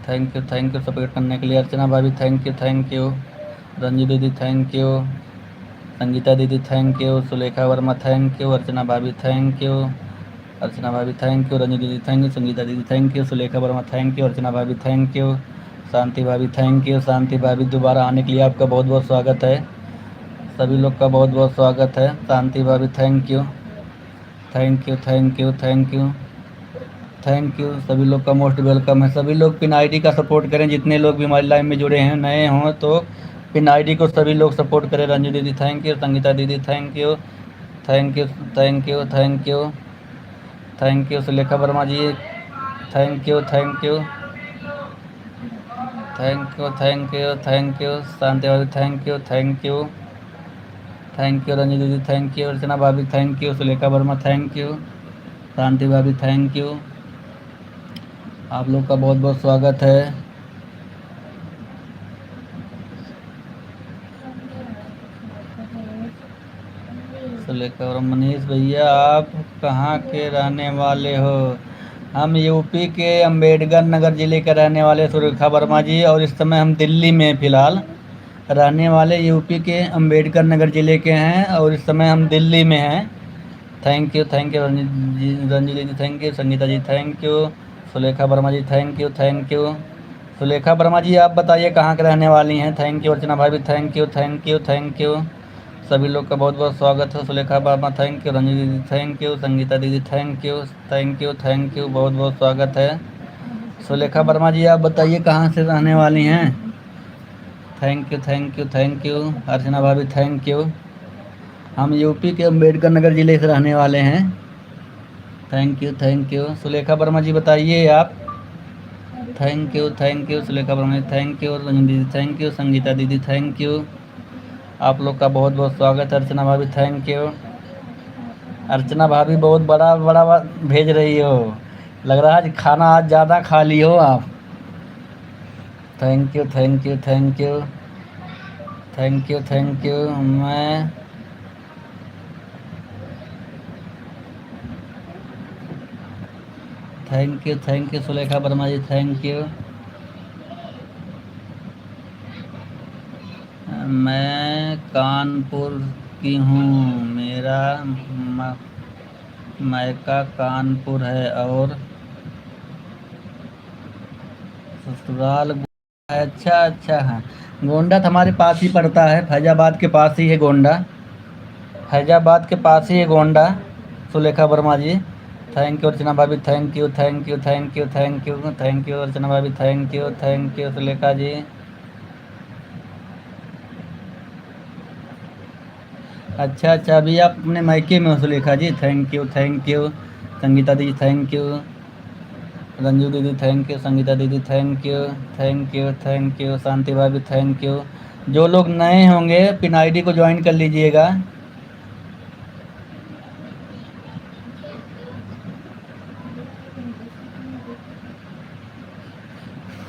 थैंक यू सपोर्ट करने के लिए। अर्चना भाभी थैंक यू रंजू दीदी थैंक यू, संगीता दीदी thank you, Sulekha Verma thank you, Archana भाभी थैंक यू, अर्चना भाभी थैंक यू, रंजू दीदी थैंक यू, संगीता दीदी thank you, Sulekha Verma thank you, Archana भाभी थैंक यू, शांति भाभी थैंक यू। शांति भाभी दोबारा आने के लिए आपका बहुत बहुत स्वागत है। सभी लोग का बहुत बहुत स्वागत है। शांति भाभी thank you thank you thank you thank you thank you. सभी लोग का मोस्ट वेलकम है। सभी लोग पिन आईडी का सपोर्ट करें। जितने लोग भी हमारी लाइव में जुड़े हैं नए हों तो पिन आईडी को सभी लोग सपोर्ट करें। रंजू दीदी थैंक यू, संगीता दीदी thank you thank you thank you thank you thank you, Sulekha Verma ji thank you thank you thank you thank you thank you, Shanti भाभी thank you thank you Ranju दीदी थैंक यू, अर्चना भाभी thank you, Sulekha Verma thank you, Shanti भाभी थैंक यू। आप लोग का बहुत बहुत स्वागत है। सुलेखा और मनीष भैया आप कहाँ के रहने वाले हो? हम यूपी के अम्बेडकर नगर ज़िले के रहने वाले सुलेखा वर्मा जी, और इस समय हम दिल्ली में फ़िलहाल रहने वाले यूपी के अम्बेडकर नगर ज़िले के हैं और इस समय हम दिल्ली में हैं। Thank you Ranjit ji thank you, Sangeeta ji thank you, Sulekha Verma ji thank you. Sulekha Verma ji आप बताइए कहाँ के रहने वाली हैं? थैंक यू अर्चना भाभी थैंक यू सभी लोग का बहुत बहुत स्वागत है। सुलेखा वर्मा थैंक यू, रंजीत दीदी थैंक यू, संगीता दीदी थैंक यू बहुत बहुत स्वागत है। सुलेखा वर्मा जी आप बताइए कहाँ से रहने वाली हैं? थैंक यू अर्चना भाभी थैंक यू। हम यूपी के अम्बेडकर नगर ज़िले से रहने वाले हैं। थैंक यू सुलेखा वर्मा जी बताइए आप। Thank you Sulekha Verma ji thank you, Ranjan दीदी थैंक यू, संगीता दीदी थैंक यू। आप लोग का बहुत बहुत स्वागत है। अर्चना भाभी थैंक यू। अर्चना भाभी बहुत बड़ा बड़ा भेज रही हो, लग रहा है खाना आज ज़्यादा खा ली हो आप। Thank you thank you thank you. मैं thank you Sulekha Verma ji, thank you. मैं कानपुर की हूँ। मेरा म- मायका कानपुर है और ससुराल गोंडा है। अच्छा अच्छा, हाँ। गोंडा तो हमारे पास ही पड़ता है, फैजाबाद के पास ही है गोंडा। फैजाबाद के पास ही है गोंडा। Sulekha Verma ji, thank you. अर्चना भाभी thank you thank you thank you thank you thank you. Archana भाभी थैंक यू सुलेखा जी। अच्छा अच्छा, अभी आप अपने मायके में हो Sulekha ji, thank you thank you. Sangeeta दीदी थैंक यू। रंजू दीदी थैंक यू। संगीता दीदी thank you thank you thank you. Shanti भाभी थैंक यू। जो लोग नए होंगे पिन आईडी को ज्वाइन कर लीजिएगा।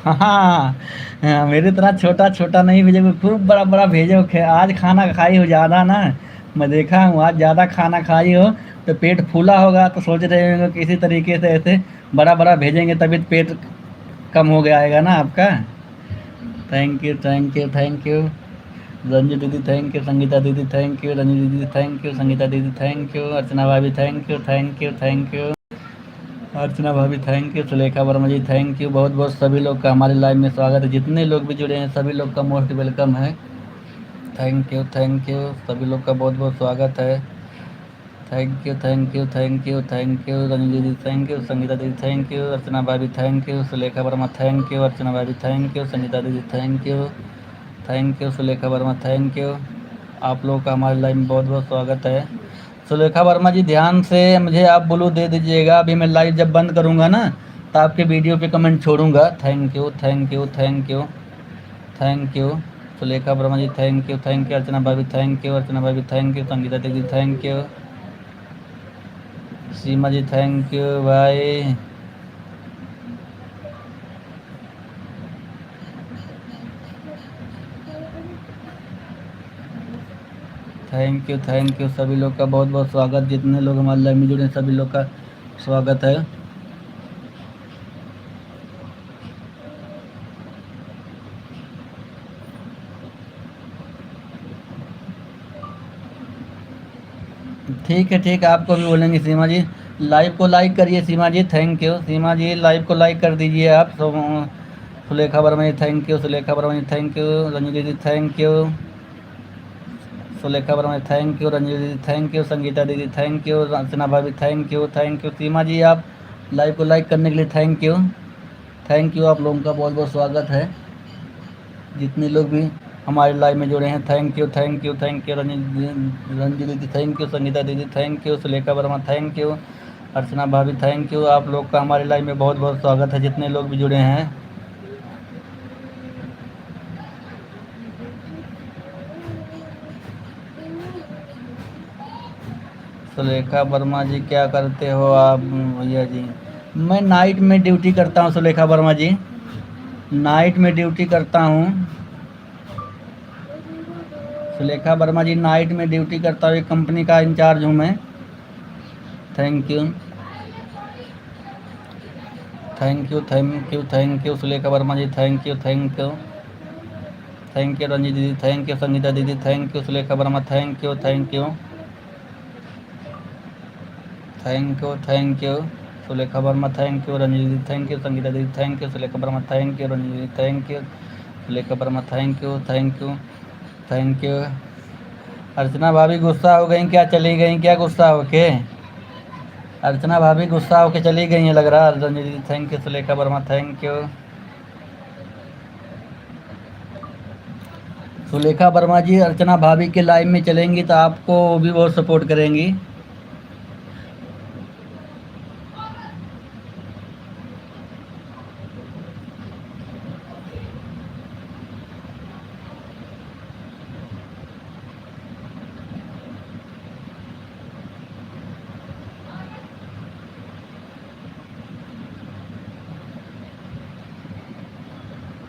हाँ हाँ, हाँ, मेरी तरह छोटा छोटा नहीं भेजोगे, खूब बड़ा बड़ा भेजो। आज खाना खाई हो ज़्यादा ना, मैं देखा हूँ आज ज़्यादा खाना खाई हो, तो पेट फूला होगा, तो सोच रहे होंगे किसी तरीके से ऐसे बड़ा बड़ा भेजेंगे तभी तो पेट कम हो गया आएगा ना आपका। Thank you thank you thank you. Ranju दीदी थैंक यू। संगीता दीदी थैंक यू। रंजू दीदी थैंक यू। संगीता दीदी थैंक यू। अर्चना भाभी thank you thank you thank you. Archana भाभी thank you. Sulekha Verma ji thank you. बहुत बहुत सभी लोग का हमारे लाइव में स्वागत है, जितने लोग भी जुड़े हैं सभी लोग का मोस्ट वेलकम है। Thank you thank you. सभी लोग का बहुत बहुत स्वागत है। Thank you thank you thank you thank you. Ranju दीदी थैंक यू। संगीता दीदी थैंक यू। अर्चना भाभी thank you. Sulekha Verma thank you. Archana भाभी थैंक यू। संगीता दीदी thank you thank you. Sulekha Verma thank you. आप लोगों का हमारे लाइव में बहुत बहुत स्वागत है। सुलेखा वर्मा जी, ध्यान से मुझे आप ब्लू दे दीजिएगा, अभी मैं लाइव जब बंद करूँगा ना तो आपके वीडियो पे कमेंट छोड़ूंगा। Thank you thank you thank you thank you. Sulekha Verma ji thank you. Archana भाभी थैंक यू। अर्चना भाभी थैंक यू। संगीता दीदी thank you. Seema ji thank you भाई। थैंक यू सभी लोग का बहुत बहुत स्वागत, जितने लोग हमारे लाइव में जुड़े हैं सभी लोग का स्वागत है। ठीक है, आपको भी बोलेंगे सीमा जी। लाइव को लाइक करिए Seema ji, thank you. Seema ji live को लाइक कर दीजिए आप। Sulekha Verma ji thank you. Sulekha Verma ji thank you. Ranju दीदी thank you. Sulekha Verma ji thank you. Ranju दीदी थैंक यू। संगीता दीदी थैंक यू। रचना भाभी थैंक यू। सीमा जी आप लाइव को लाइक करने के लिए थैंक यू। थैंक यू, आप लोगों का बहुत बहुत स्वागत है, जितने लोग भी हमारे लाइव में जुड़े हैं। Thank you thank you thank you. Ranju दीदी थैंक यू। संगीता दीदी thank you. Sulekha Verma thank you. Archana भाभी थैंक यू। आप लोग का हमारे लाइव में बहुत बहुत स्वागत है, जितने लोग भी जुड़े हैं। सुलेखा वर्मा जी क्या करते हो आप भैया जी? मैं नाइट में ड्यूटी करता हूँ सुलेखा वर्मा जी, नाइट में ड्यूटी करता हूँ। सुलेखा वर्मा जी नाइट में ड्यूटी करता हूँ, एक कंपनी का इंचार्ज हूँ मैं। Thank you thank you thank you thank you. Sulekha Verma ji thank you thank you thank you. Ranji दीदी थैंक यू। संगीता दीदी thank you. Sulekha Verma thank you thank you thank you thank you. Sulekha Verma thank you. Ranji दीदी थैंक यू। संगीता दीदी thank you. Sulekha Verma thank you. Ranji दीदी thank you. Sulekha Verma thank you thank you thank you. Archana भाभी गुस्सा हो गई क्या, चली गई क्या गुस्सा होके? अर्चना भाभी गुस्सा होके चली गई हैं लग रहा है। रंजी दीदी thank you. Sulekha Verma thank you. Sulekha Verma ji Archana भाभी के लाइव में चलेंगी तो आपको वो भी बहुत सपोर्ट करेंगी।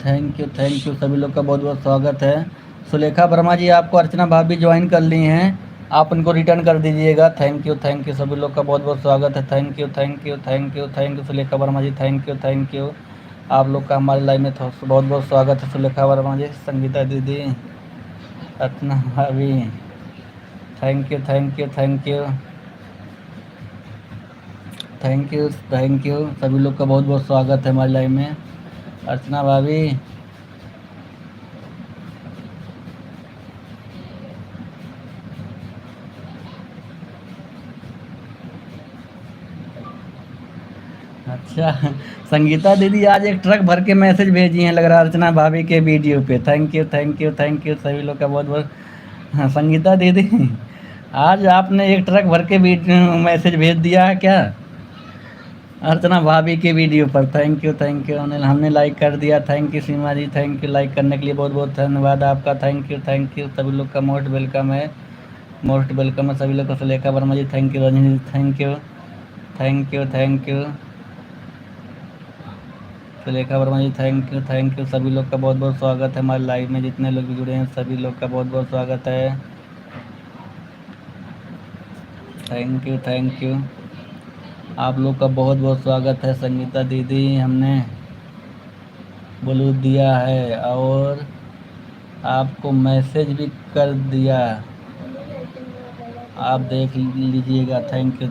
थैंक यू सभी लोग का बहुत बहुत स्वागत है। सुलेखा वर्मा जी, आपको अर्चना भाभी ज्वाइन कर ली हैं, आप उनको रिटर्न कर दीजिएगा। थैंक यू सभी लोग का बहुत बहुत स्वागत है। Thank you Sulekha Verma ji, thank you. आप लोग का हमारे लाइव में बहुत बहुत स्वागत है। सुलेखा वर्मा जी, संगीता दीदी, अर्चना भाभी, थैंक यू सभी लोग का बहुत बहुत स्वागत है हमारे लाइव में। अर्चना भाभी, अच्छा, संगीता दीदी आज एक ट्रक भर के मैसेज भेजी हैं लग रहा है अर्चना भाभी के वीडियो पे। थैंक यू सभी लोग का बहुत बहुत। हाँ, संगीता दीदी, आज आपने एक ट्रक भर के वीडियो मैसेज भेज दिया है क्या अर्चना भाभी के वीडियो पर? थैंक यू हमने लाइक कर दिया। Thank you Seema ji, thank you like करने के लिए बहुत बहुत धन्यवाद आपका। थैंक यू सभी लोग का मोस्ट वेलकम है सभी लोग को। Sulekha Verma ji thank you, Rajni ji thank you Sulekha Verma ji thank you सभी लोग का बहुत बहुत स्वागत है हमारे लाइव में। जितने लोग भी जुड़े हैं सभी लोग का बहुत बहुत स्वागत है। थैंक यू आप लोग का बहुत बहुत स्वागत है। संगीता दीदी, हमने ब्लू दिया है और आपको मैसेज भी कर दिया, आप देख लीजिएगा। थैंक यू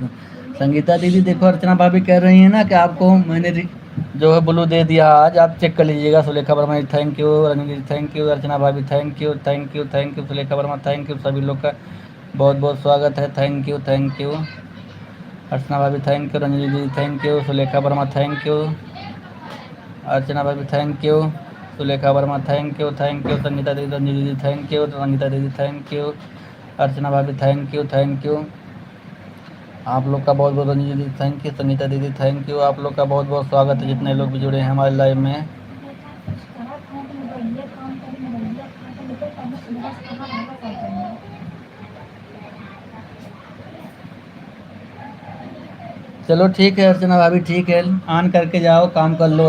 संगीता दीदी। देखो अर्चना भाभी कह रही है ना कि आपको मैंने जो है ब्लू दे दिया, आज आप चेक कर लीजिएगा। Sulekha Verma ji thank you, Ranjani ji thank you, Archana भाभी thank you Sulekha Verma thank you सभी लोग का बहुत बहुत स्वागत है। थैंक यू अर्चना भाभी thank you, Ranjani ji thank you, Sulekha Verma thank you, Archana भाभी thank you, Sulekha Verma thank you Sangeeta दीदी, रंजनी दीदी थैंक यू, संगीता दीदी थैंक यू, अर्चना भाभी थैंक यू आप लोग का बहुत बहुत। रंजनी दीदी थैंक यू, संगीता दीदी थैंक यू। आप लोग का बहुत बहुत स्वागत है जितने लोग भी जुड़े हैं हमारे लाइव में। चलो ठीक है अर्चना भाभी, ठीक है, ऑन करके जाओ, काम कर लो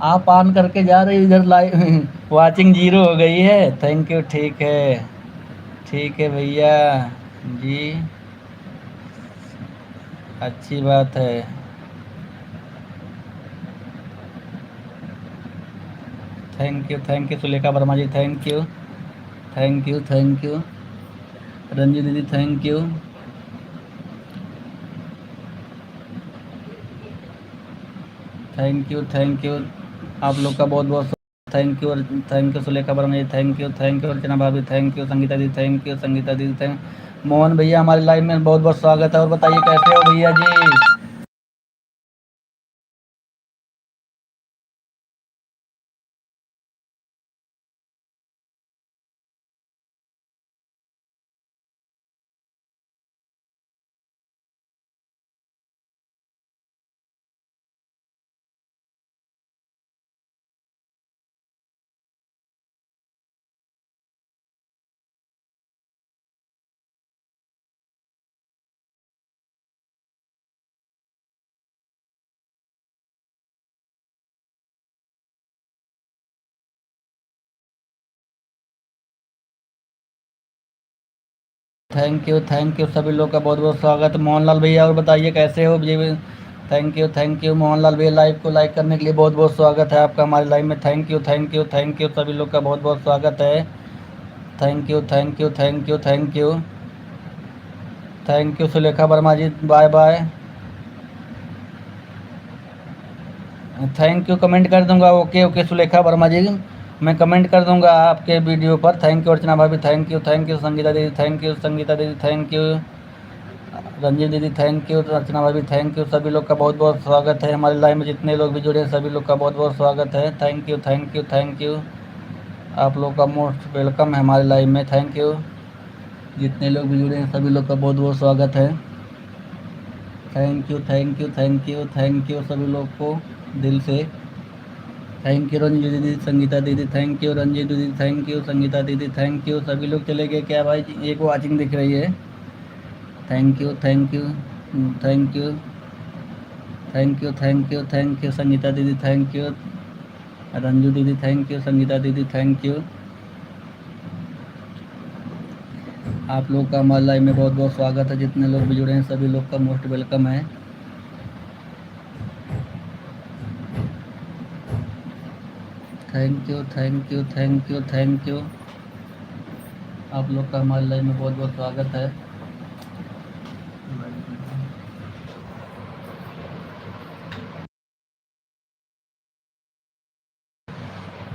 आप ऑन करके जा रही, इधर लाइव वाचिंग जीरो हो गई है। थैंक यू, ठीक है भैया जी, अच्छी बात है। Thank you Sulekha Verma ji thank you Ranji दीदी थैंक यू आप लोग का बहुत बहुत thank you Sulekha Verma ji thank you Archana भाभी थैंक यू, संगीता दीदी थैंक। मोहन भैया हमारे लाइव में बहुत बहुत स्वागत है। और बताइए कैसे हो भैया जी? थैंक यू सभी लोग का बहुत बहुत स्वागत है। मोहनलाल भैया और बताइए कैसे हो जी? थैंक यू मोहनलाल भैया, लाइव को लाइक करने के लिए बहुत बहुत स्वागत है आपका हमारे लाइव में। थैंक यू सभी लोग का बहुत बहुत स्वागत है। Thank you Sulekha Verma ji, bye bye. Thank you comment कर दूंगा। ओके सुलेखा वर्मा जी, मैं कमेंट कर दूंगा आपके वीडियो पर। थैंक यू अर्चना भाभी थैंक यू संगीता दीदी थैंक यू रंजीत दीदी थैंक यू, अर्चना भाभी थैंक यू सभी लोग का बहुत बहुत स्वागत है हमारे लाइव में। जितने लोग भी जुड़े हैं सभी लोग का बहुत बहुत स्वागत है। थैंक यू आप लोग का मोस्ट वेलकम है हमारे लाइव में। थैंक यू जितने लोग भी जुड़े हैं सभी लोग का बहुत बहुत स्वागत है। थैंक यू सभी लोग को दिल से। थैंक यू रंजीत दीदी, संगीता दीदी थैंक यू, रंजीत दीदी थैंक यू, संगीता दीदी थैंक यू। सभी लोग चले गए क्या भाई? एक वाचिंग दिख रही है। Thank you thank you Sangeeta दीदी थैंक यू, रंजू दीदी थैंक यू, संगीता दीदी थैंक यू। आप लोग का हमारे लाइव में बहुत बहुत स्वागत है। जितने लोग भी जुड़े हैं सभी लोग का मोस्ट वेलकम है। Thank you thank you thank you thank you. आप लोग का हमारे लाइव में बहुत बहुत स्वागत है।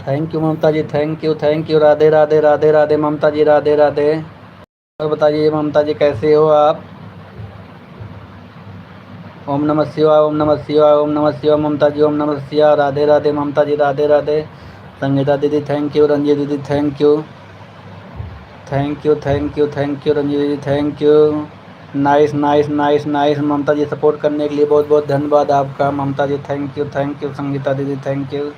Thank you Mamta ji, thank you. Radhe Radhe Radhe Radhe Mamta ji, Radhe Radhe. और बताइए ममता जी कैसे हो आप? ओम नमः शिवाय, ओम नमः शिवाय, ओम नमः शिवाय ममता जी, ओम नमः शिवाय। राधे राधे ममता जी, राधे राधे। संगीता दीदी थैंक यू, रंजीत दीदी thank you, thank you thank you thank you Ranjit दीदी thank you. Nice nice nice nice Mamta ji, support करने के लिए बहुत बहुत धन्यवाद आपका ममता जी। थैंक यू संगीता दीदी थैंक यू,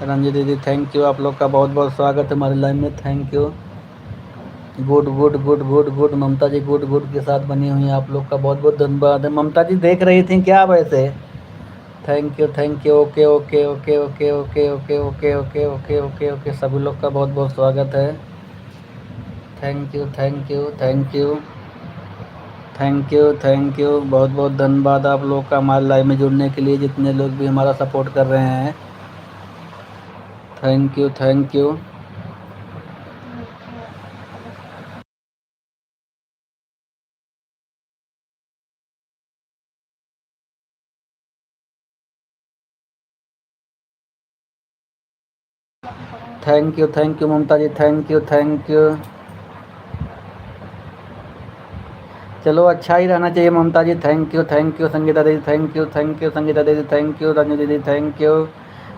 रंजीत दीदी थैंक यू। आप लोग का बहुत बहुत स्वागत है हमारे लाइव में। Thank you. Good good good good good Mamta ji, good good के साथ बनी हुई हैं। आप लोग का बहुत बहुत धन्यवाद है। ममता जी देख रही थी क्या वैसे? Thank you. Okay okay okay okay okay okay okay okay okay okay okay. सभी लोग का बहुत बहुत स्वागत है। Thank you thank you thank you thank you thank you. बहुत बहुत धन्यवाद आप लोग का हमारे लाइव में जुड़ने के लिए, जितने लोग भी हमारा सपोर्ट कर रहे हैं। Thank you thank you. Thank you Mamta ji, thank you. चलो अच्छा ही रहना चाहिए ममता जी। थैंक यू संगीता दीदी, थैंक यू संगीता दीदी, थैंक यू रंजू दीदी, थैंक यू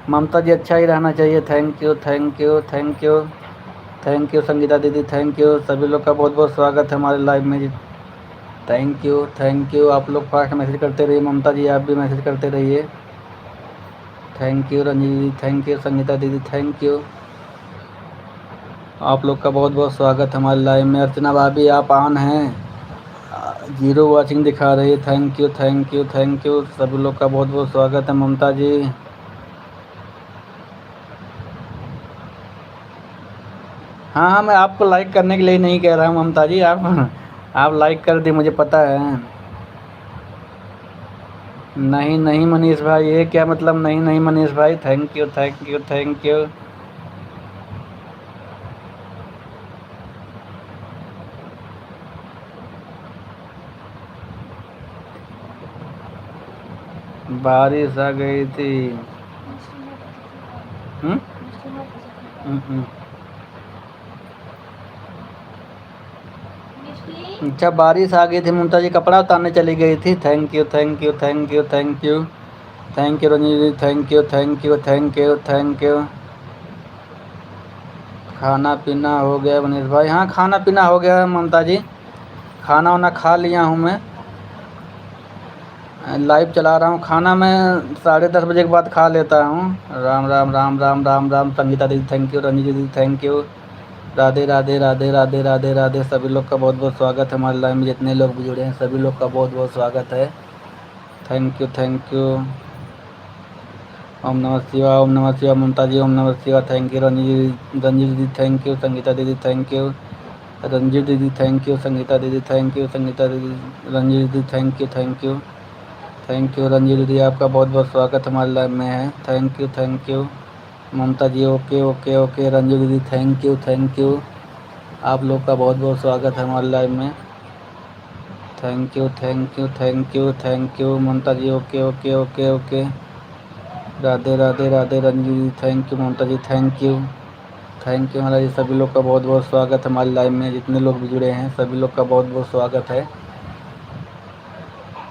ममता जी। अच्छा ही रहना चाहिए। Thank you thank you thank you thank you Sangeeta दीदी, थैंक यू। सभी लोग का बहुत बहुत स्वागत है हमारे लाइव में जी। Thank you. आप लोग फास्ट मैसेज करते रहिए ममता जी, आप भी मैसेज करते रहिए। थैंक यू रंजू दीदी, थैंक यू संगीता दीदी, थैंक यू। आप लोग का बहुत बहुत स्वागत है हमारे लाइव में। अर्चना भाभी आप ऑन हैं, 0 वॉचिंग दिखा रही है। थैंक यू सभी लोग का बहुत बहुत स्वागत है ममता जी। हाँ हाँ, मैं आपको लाइक करने के लिए नहीं कह रहा हूँ ममता जी। आप लाइक कर दी, मुझे पता है। नहीं नहीं मनीष भाई, ये क्या मतलब? नहीं नहीं मनीष भाई, thank you thank you thank you. बारिश आ गई थी। हम्म हम्म। अच्छा बारिश आ गई थी ममता जी, कपड़ा उतारने चली गई थी। Thank you thank you thank you thank you thank you Ranjit ji, thank you thank you thank you thank you. खाना पीना हो गया मनीष भाई? हाँ खाना पीना हो गया ममता जी, खाना वाना खा लिया हूँ मैं। लाइव चला रहा हूँ। खाना मैं 10:30 बजे के बाद खा लेता हूँ। राम राम राम राम राम राम। संगीता दीदी थैंक यू, रंजीत दीदी थैंक यू। राधे राधे राधे राधे राधे राधे। सभी लोग का बहुत बहुत स्वागत है हमारे लाइव में, जितने लोग भी जुड़े हैं सभी लोग का बहुत बहुत स्वागत है। Thank you. ओम नमः शिवाय, ओम नमः शिवाय ममता जी, ओम नमः शिवाय। थैंक यू रंजीत दीदी, थैंक यू संगीता दीदी, थैंक यू रंजीत दीदी, थैंक यू संगीता दीदी, थैंक यू संगीता दीदी, रंजीत दीदी thank you thank you Ranjit दीदी। आपका बहुत बहुत स्वागत हमारे लाइव में है। Thank you Mamta ji. Okay okay okay Ranjeet दीदी, थैंक यू। आप लोग का बहुत बहुत स्वागत है हमारे लाइव में। Thank you Mamta ji. Okay okay okay okay. Radhe Radhe Radhe Ranjeet ji, thank you Mamta ji, thank you हमारा जी। सभी लोग का बहुत बहुत स्वागत है हमारे लाइव में, जितने लोग भी जुड़े हैं सभी लोग का बहुत बहुत स्वागत है।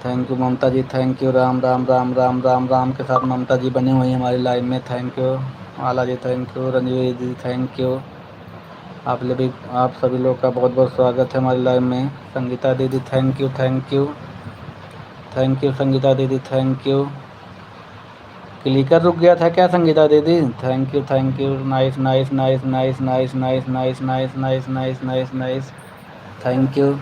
Thank you Mamta ji, thank you. Ram Ram Ram Ram Ram Ram के साथ ममता जी बनी हुई है हमारी लाइव में। Thank you Ala ji, thank you Ranjit ji, thank you. आप सभी लोग का बहुत बहुत स्वागत है हमारी लाइव में। संगीता दीदी थैंक यू संगीता दीदी, थैंक यू। क्लिकर रुक गया था क्या संगीता दीदी? Thank you nice nice nice nice nice nice nice nice nice nice nice nice. Thank you.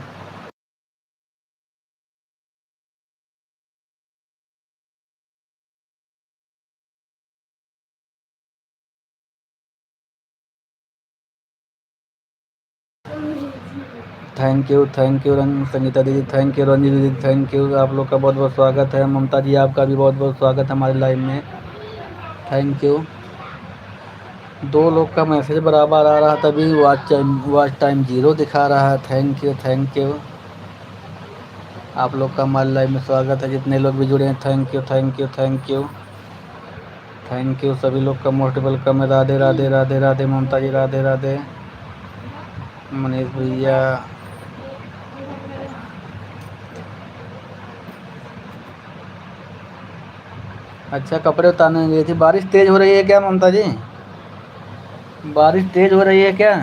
Thank you Sangeeta दीदी, थैंक यू रंजी दीदी, थैंक यू। आप लोग का बहुत बहुत स्वागत है। ममता जी आपका भी बहुत बहुत स्वागत है हमारे लाइव में, थैंक यू। 2 लोग का मैसेज बराबर आ रहा, तभी वॉच टाइम 0 दिखा रहा है। Thank you thank you. आप लोग का हमारे लाइव में स्वागत है, जितने लोग भी जुड़े हैं thank you thank you thank you thank you. सभी लोग का मोस्ट वेलकम है। राधे राधे राधे राधे ममता जी, राधे राधे मनीष भैया। अच्छा, कपड़े उतारने गई थी, बारिश तेज हो रही है क्या ममता जी? बारिश तेज हो रही है क्या?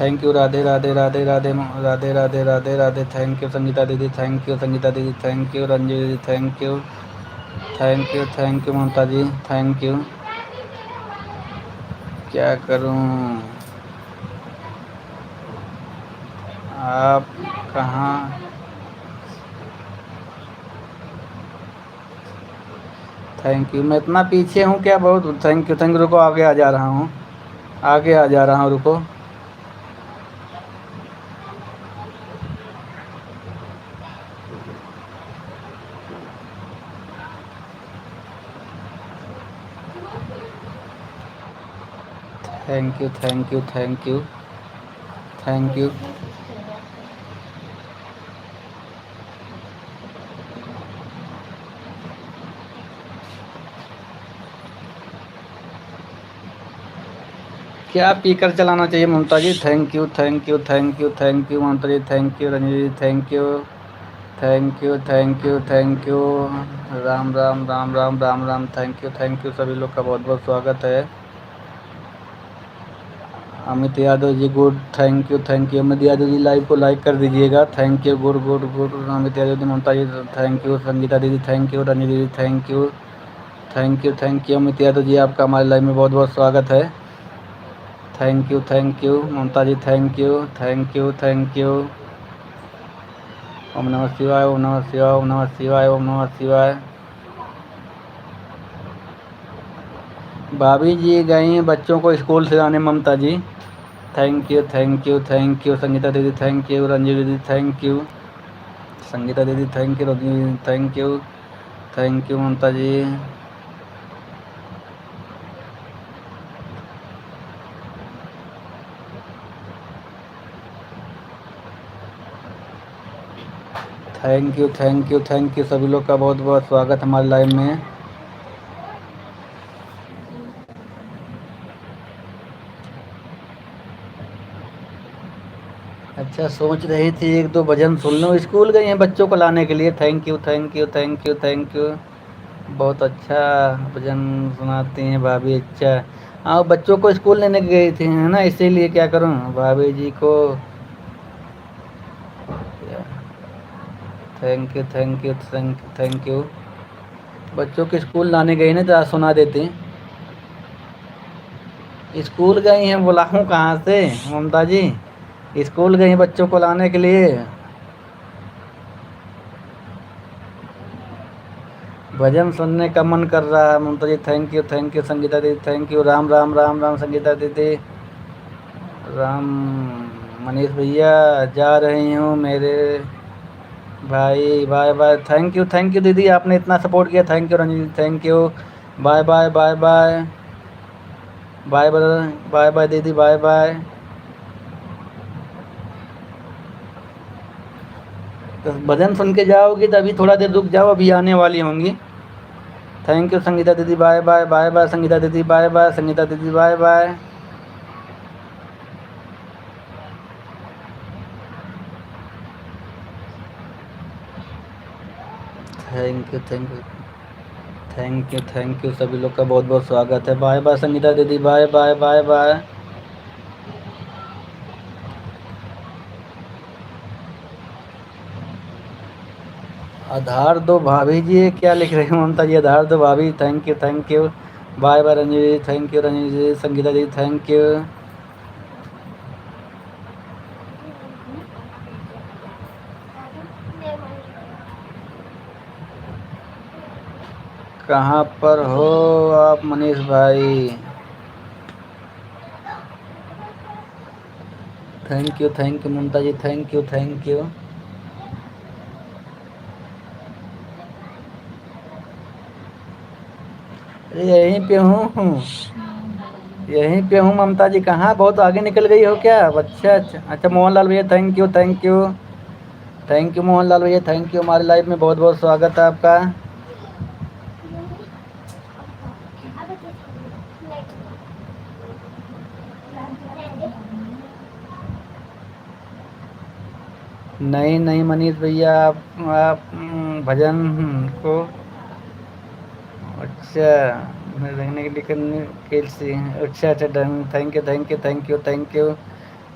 Thank you Radhe Radhe Radhe Radhe Radhe Radhe Radhe Radhe. Thank you Sangeeta दीदी, थैंक यू संगीता दीदी, थैंक यू रंजू दीदी, thank you thank you Mamta ji, thank you. क्या करूं, आप कहाँ? Thank you. मैं इतना पीछे हूँ क्या? बहुत थैंक यू थैंक यू। रुको, आगे आ जा रहा हूँ, आगे आ जा रहा हूँ, रुको। Thank you thank you thank you thank you. क्या पीकर चलाना चाहिए Mamta ji? Thank you thank you thank you thank you Mamta ji, thank you Ranju ji, thank you thank you thank you thank you. Ram Ram Ram Ram Ram Ram. Thank you सभी लोग का बहुत बहुत स्वागत है। Amit Yadav ji good, thank you Amit Yadav ji. Live को लाइक कर दीजिएगा, thank you, good good good Amit Yadav ji, Mamta ji thank you, Sangeeta दीदी थैंक यू, रंजू दीदी थैंक यू अमित यादव जी। आपका हमारे लाइव में बहुत बहुत स्वागत है। Thank you Mamta ji, thank you thank you thank you. Om नमः शिवाय, ओम नमः शिवाय, ओम नमः शिवाय, ओम नमः शिवाय। भाभी जी गई हैं बच्चों को स्कूल से आने Mamta ji. Thank you thank you thank you Sangeeta दीदी, थैंक यू रंजू दीदी, थैंक यू संगीता दीदी, थैंक यू रंजू दीदी, thank you Mamta ji. Thank you सभी लोग का बहुत बहुत स्वागत हमारे लाइव में। अच्छा, सोच रही थी 1-2 भजन सुन लूँ, स्कूल गई हैं बच्चों को लाने के लिए। Thank you thank you thank you thank you. बहुत अच्छा भजन सुनाती हैं भाभी, अच्छा। हाँ, बच्चों को स्कूल लेने गई थी है ना, इसीलिए क्या करूँ भाभी जी को। Thank you. बच्चों के स्कूल लाने गई ना, तो आज सुना देती। स्कूल गई हैं, बुलाऊँ कहाँ से ममता जी? स्कूल गई हैं बच्चों को लाने के लिए। भजन सुनने का मन कर रहा है ममता जी। थैंक यू संगीता दीदी, थैंक यू। राम राम राम राम संगीता दीदी, राम। मनीष भैया जा रही हूँ मेरे भाई, बाय बाय। थैंक यू दीदी, आपने इतना सपोर्ट किया, thank you Ranjit, thank you. Bye bye bye bye bye bye bye दीदी, बाय बाय। तो भजन सुन के जाओगी तभी, थोड़ा देर रुक जाओ, अभी आने वाली होंगी। थैंक यू संगीता दीदी, bye bye bye bye Sangeeta दीदी, बाय बाय संगीता दीदी, bye bye. Thank you thank you सभी लोग का बहुत बहुत स्वागत है। बाय बाय संगीता दीदी, बाय बाय बाय बाय। आधार दो भाभी जी, क्या लिख रही हो ममता जी? आधार दो भाभी, thank you. Bye bye Ranju ji, thank you Ranju ji, Sangeeta ji thank you. कहाँ पर हो आप मनीष भाई? Thank you Mamta ji, thank you, thank you. अरे यहीं पे हूँ, यहीं पे हूँ ममता जी। कहाँ बहुत आगे निकल गई हो क्या? अच्छा अच्छा अच्छा, मोहनलाल भैया thank you, thank you, thank you Mohanlal भैया, थैंक यू। हमारी लाइफ में बहुत बहुत स्वागत है आपका। नहीं नहीं मनीष भैया, आप भजन को अच्छा मैं देखने के लिए करने के लिए अच्छा अच्छा done. Thank you, thank you, thank you, thank you,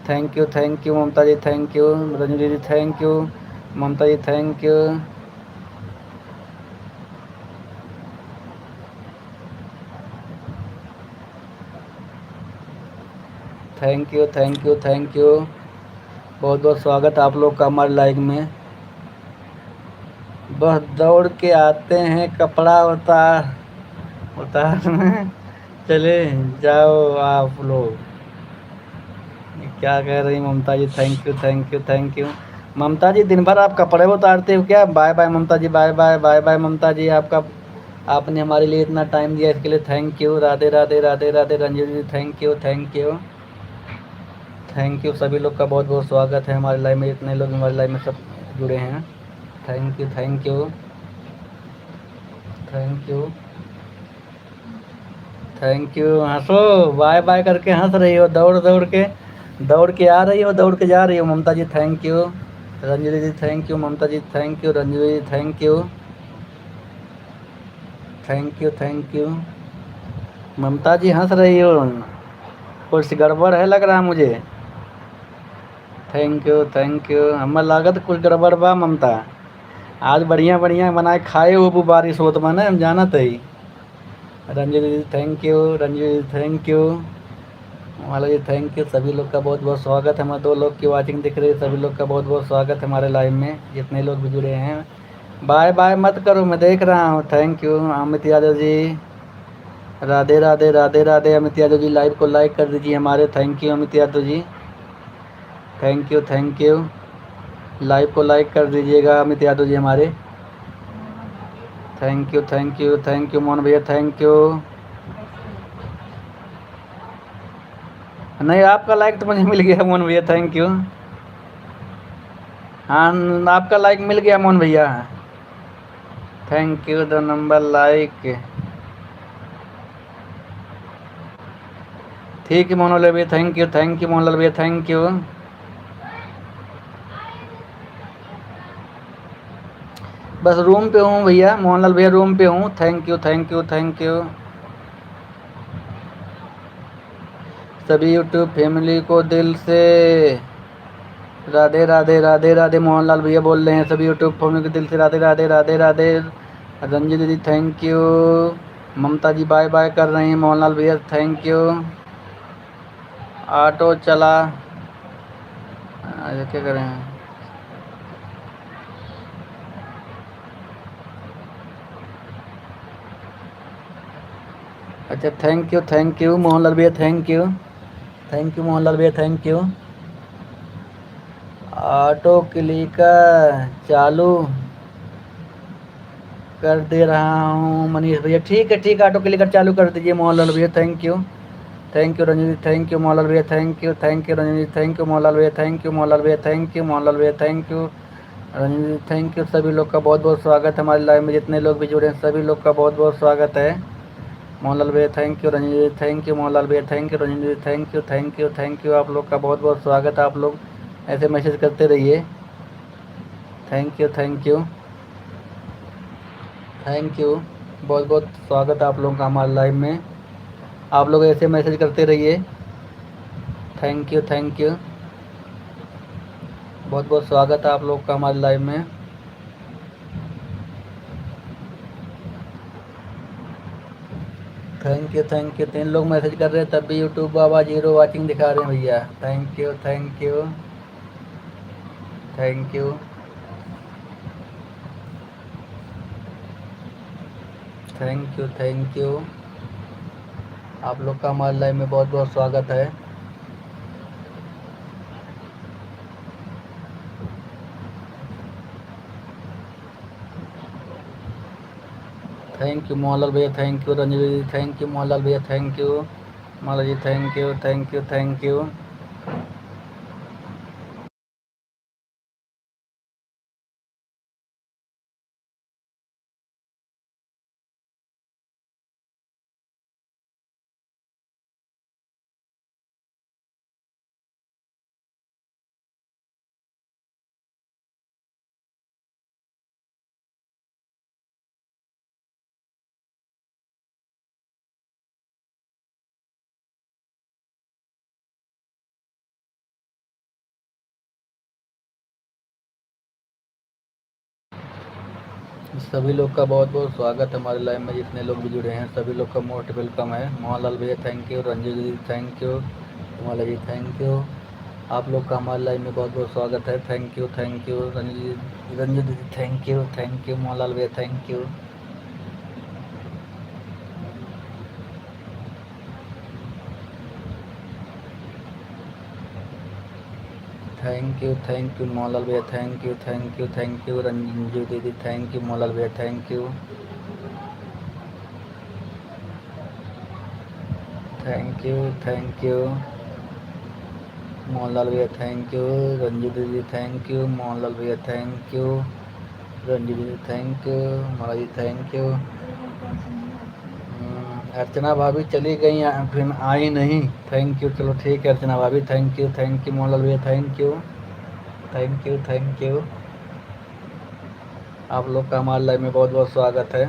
thank you, thank you Mamta ji, thank you Ranju ji, thank you Mamta ji, thank you. Thank you, thank you, thank you. बहुत बहुत स्वागत आप लोग का हमारे लाइव में। बस दौड़ के आते हैं, कपड़ा उतार उतारने चले जाओ आप लोग। क्या कह रही Mamta ji? Thank you, thank you, thank you Mamta ji. दिन भर आप कपड़े उतारते हो क्या? Bye bye Mamta ji, bye bye, bye bye Mamta ji. आपका आपने हमारे लिए इतना टाइम दिया, इसके लिए thank you. Radhe Radhe, Radhe Radhe Ranju ji, thank you, thank you, thank you. सभी लोग का बहुत बहुत स्वागत है हमारे लाइव में, इतने लोग हमारे लाइव में सब जुड़े हैं। Thank you, thank you, thank you, thank you. हंसो, बाय बाय करके हंस रही हो, दौड़ दौड़ के, दौड़ के आ रही हो, दौड़ के जा रही हो Mamta ji, thank you. Ranju ji thank you, Mamta ji thank you, Ranju ji thank you, thank you, thank you. Mamta ji हंस रही हो, कुछ गड़बड़ है लग रहा मुझे। Thank you, thank you. हमें लागत कुछ गड़बड़ बा ममता। आज बढ़िया बढ़िया बनाए खाए हो, वो बारिश होत माने हम जानत है। Ranju ji thank you, Ranju ji thank you, Mala ji thank you. सभी लोग का बहुत बहुत स्वागत है। हमारे 2 लोग की वाचिंग दिख रही है, सभी लोग का बहुत बहुत स्वागत है हमारे लाइव में, जितने लोग भी जुड़े हैं। बाय बाय मत करो, मैं देख रहा हूँ। Thank you Amit Yadav ji, Radhe Radhe, Radhe Radhe. Amit Yadav ji live को लाइक कर दीजिए हमारे। Thank you Amit Yadav ji, thank you, thank you. Live को लाइक कर दीजिएगा अमित यादव जी हमारे। Thank you, thank you, thank you Mohan भैया, थैंक यू। नहीं आपका लाइक तो मुझे मिल गया मोहन भैया, थैंक यू। हाँ आपका लाइक मिल गया मोहन भैया, thank you the number like. ठीक है मोहनलाल भैया, thank you, thank you Mohanlal भैया, थैंक यू। बस रूम पे हूँ भैया, मोहनलाल भैया रूम पे हूँ। Thank you, thank you, thank you. सभी यूट्यूब फैमिली को दिल से राधे राधे, राधे राधे। मोहनलाल भैया बोल रहे हैं सभी यूट्यूब फैमिली को दिल से राधे राधे, राधे राधे। रंजी दीदी thank you, Mamta ji bye bye कर रही हैं। मोहनलाल भैया थैंक यू। ऑटो चला, अच्छा क्या करें। अच्छा थैंक यू मोहनलाल भैया, thank you, thank you Mohanlal भैया, थैंक यू। ऑटो क्लिकर चालू कर दे रहा हूँ मनीष भैया। ठीक है, ठीक है, ऑटो क्लिकर चालू कर दीजिए मोहनलाल भैया, thank you, thank you Ranjit, thank you Mohanlal भैया, thank you, thank you Ranjit, thank you Mohanlal भैया, थैंक यू मोहनलाल भैया, थैंक यू मोहनलाल भैया, thank you Ranjit, thank you. सभी लोग का बहुत बहुत स्वागत है हमारे लाइव में, जितने लोग भी जुड़े हैं सभी लोग का बहुत बहुत स्वागत है। मोहनलाल भैया thank you, Ranjit thank you, Mohanlal भैया thank you, Ranjit thank you, thank you, thank you. आप लोग का बहुत बहुत स्वागत है, आप लोग ऐसे मैसेज करते रहिए। Thank you, thank you, thank you. बहुत बहुत स्वागत है आप लोगों का हमारे लाइव में, आप लोग ऐसे मैसेज करते रहिए। Thank you, thank you. बहुत बहुत स्वागत है आप लोग का हमारे लाइव में। Thank you, thank you. 3 लोग मैसेज कर रहे हैं तब भी यूट्यूब बाबा 0 वाचिंग दिखा रहे हैं भैया। Thank you, thank you, thank you, thank you, thank you. आप लोग का हमारे लाइव में बहुत बहुत स्वागत है। थैंक यू मोहनलाल भैया, thank you Ranjit ji, thank you Mohanlal भैया, thank you Mala ji, thank you thank you thank you. सभी लोग का बहुत बहुत स्वागत है हमारे लाइव में, जितने लोग भी जुड़े हैं सभी लोग का मोस्ट वेलकम है। मोहनलाल भैया thank you, Ranju ji thank you, Mala ji thank you. आप लोग का हमारे लाइव में बहुत बहुत स्वागत है। थैंक यू रंजू दीदी, थैंक यू मोहनलाल भैया, thank you. Thank you Mohanlal भैया, थैंक यू रंजू दीदी, थैंक यू मोहनलाल भैया, thank you thank you thank you Mohanlal भैया, थैंक यू रंजू दीदी, थैंक यू मोहनलाल भैया, थैंक यू रंजू दीदी, thank you Mala ji, thank you. Archana भाभी चली गई, फिर आई नहीं। थैंक यू, चलो ठीक है अर्चना भाभी, थैंक यू मोहनलाल भैया, थैंक यू। आप लोग का हमारे लाइव में बहुत बहुत स्वागत है।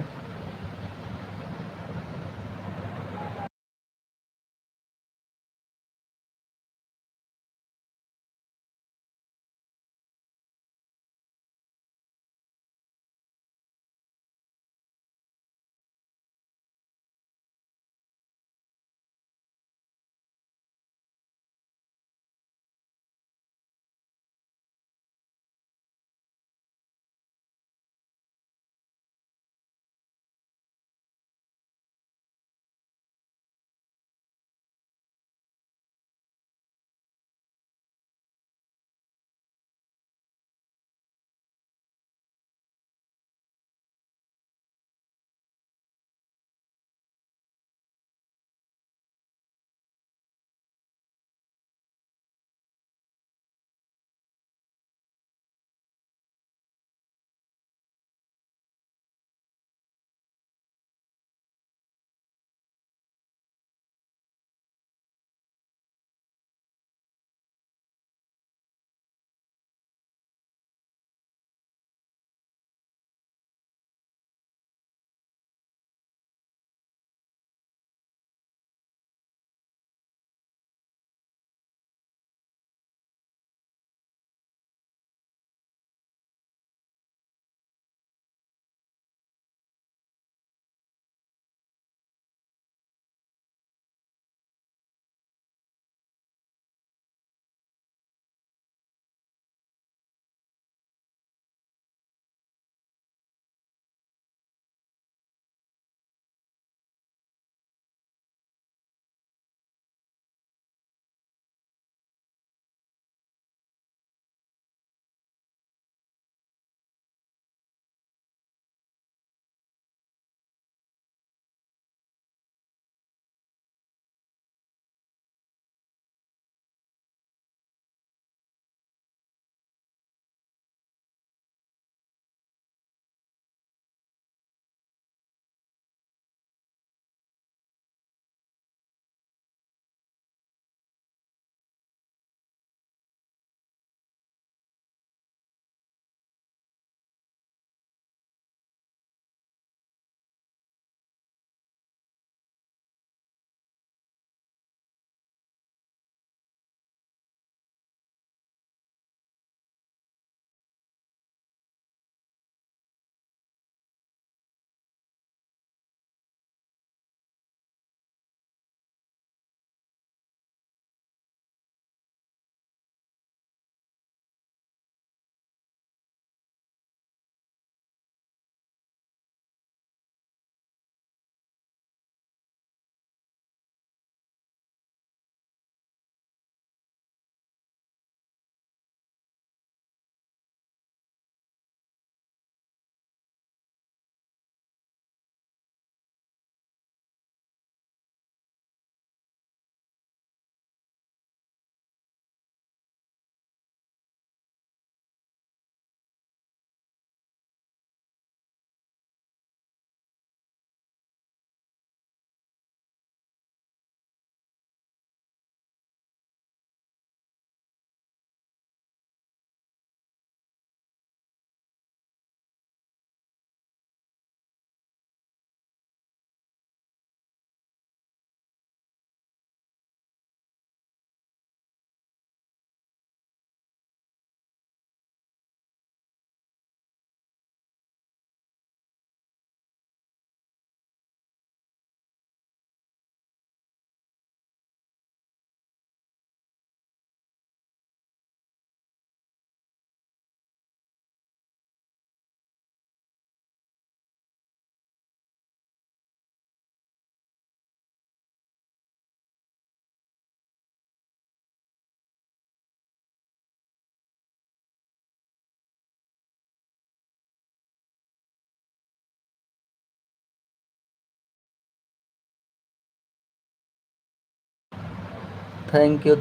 थैंक यू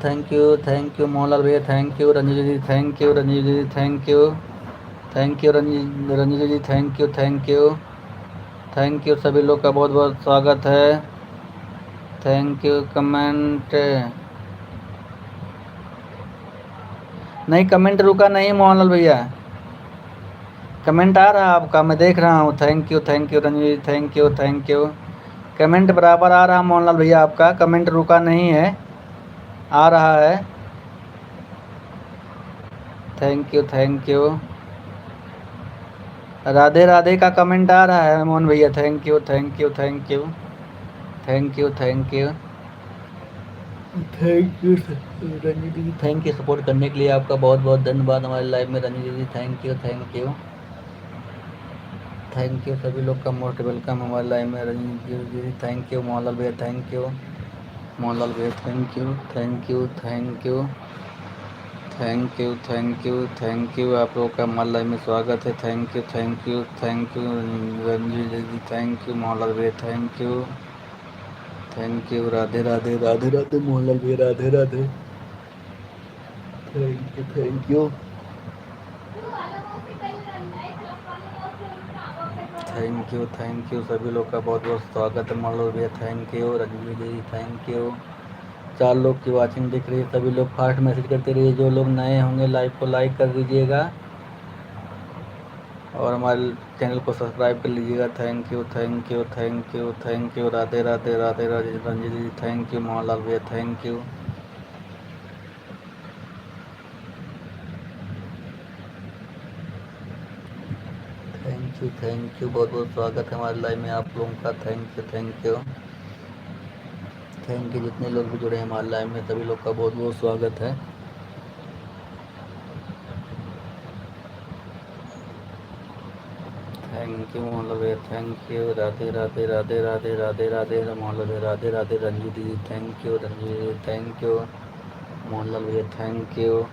मोहनलाल भैया, thank you Ranjit ji, thank you Ranjit ji, thank you Ranjit ji, thank you सभी लोग का बहुत बहुत स्वागत है। Thank you. कमेंट नहीं, कमेंट रुका नहीं मोहनलाल भैया, कमेंट आ रहा है आपका, मैं देख रहा हूँ। Thank you Ranjit, thank you. Comment बराबर आ रहा है मोहनलाल भैया, आपका कमेंट रुका नहीं है, आ रहा है। Thank you. राधे राधे का कमेंट आ रहा है मोहन भैया, thank you thank you thank you thank you thank you thank you Ranjit ji, thank you support करने के लिए आपका बहुत बहुत धन्यवाद हमारे लाइव में। रंजीत जी थैंक यू सभी लोग का मोस्ट वेलकम हमारे लाइव में। रंजीत जी थैंक यू, मोहनलाल भैया थैंक यू, मोहनलाल भैया thank you thank you thank you thank you thank you thank you. आप लोगों का हमारे लाइव में स्वागत है। Thank you Ranjit ji, thank you Mohanlal भैया, थैंक यू राधे राधे राधे राधे मोहनलाल भैया, Radhe Radhe, thank you thank you सभी लोग का बहुत बहुत स्वागत है मोहनलाल भैया, thank you Ranjit ji, thank you. 4 लोग की वाचिंग दिख रही है, सभी लोग फास्ट मैसेज करते रहिए। जो लोग नए होंगे लाइव को लाइक कर दीजिएगा और हमारे चैनल को सब्सक्राइब कर लीजिएगा। Thank you Radhe Radhe Radhe Radhe Ranjeet ji, thank you Mohanlal भैया, थैंक यू बहुत बहुत स्वागत है हमारे लाइव में आप लोगों का। थैंक यू जितने लोग भी जुड़े हैं हमारे लाइव में, सभी लोग का बहुत बहुत स्वागत है। थैंक यू मोहनलाल भैया, थैंक यू राधे राधे राधे राधे राधे राधे मोहनलाल भैया, Radhe Radhe Ranjeet ji, thank you Ranjit ji, thank you Mohanlal भैया, thank you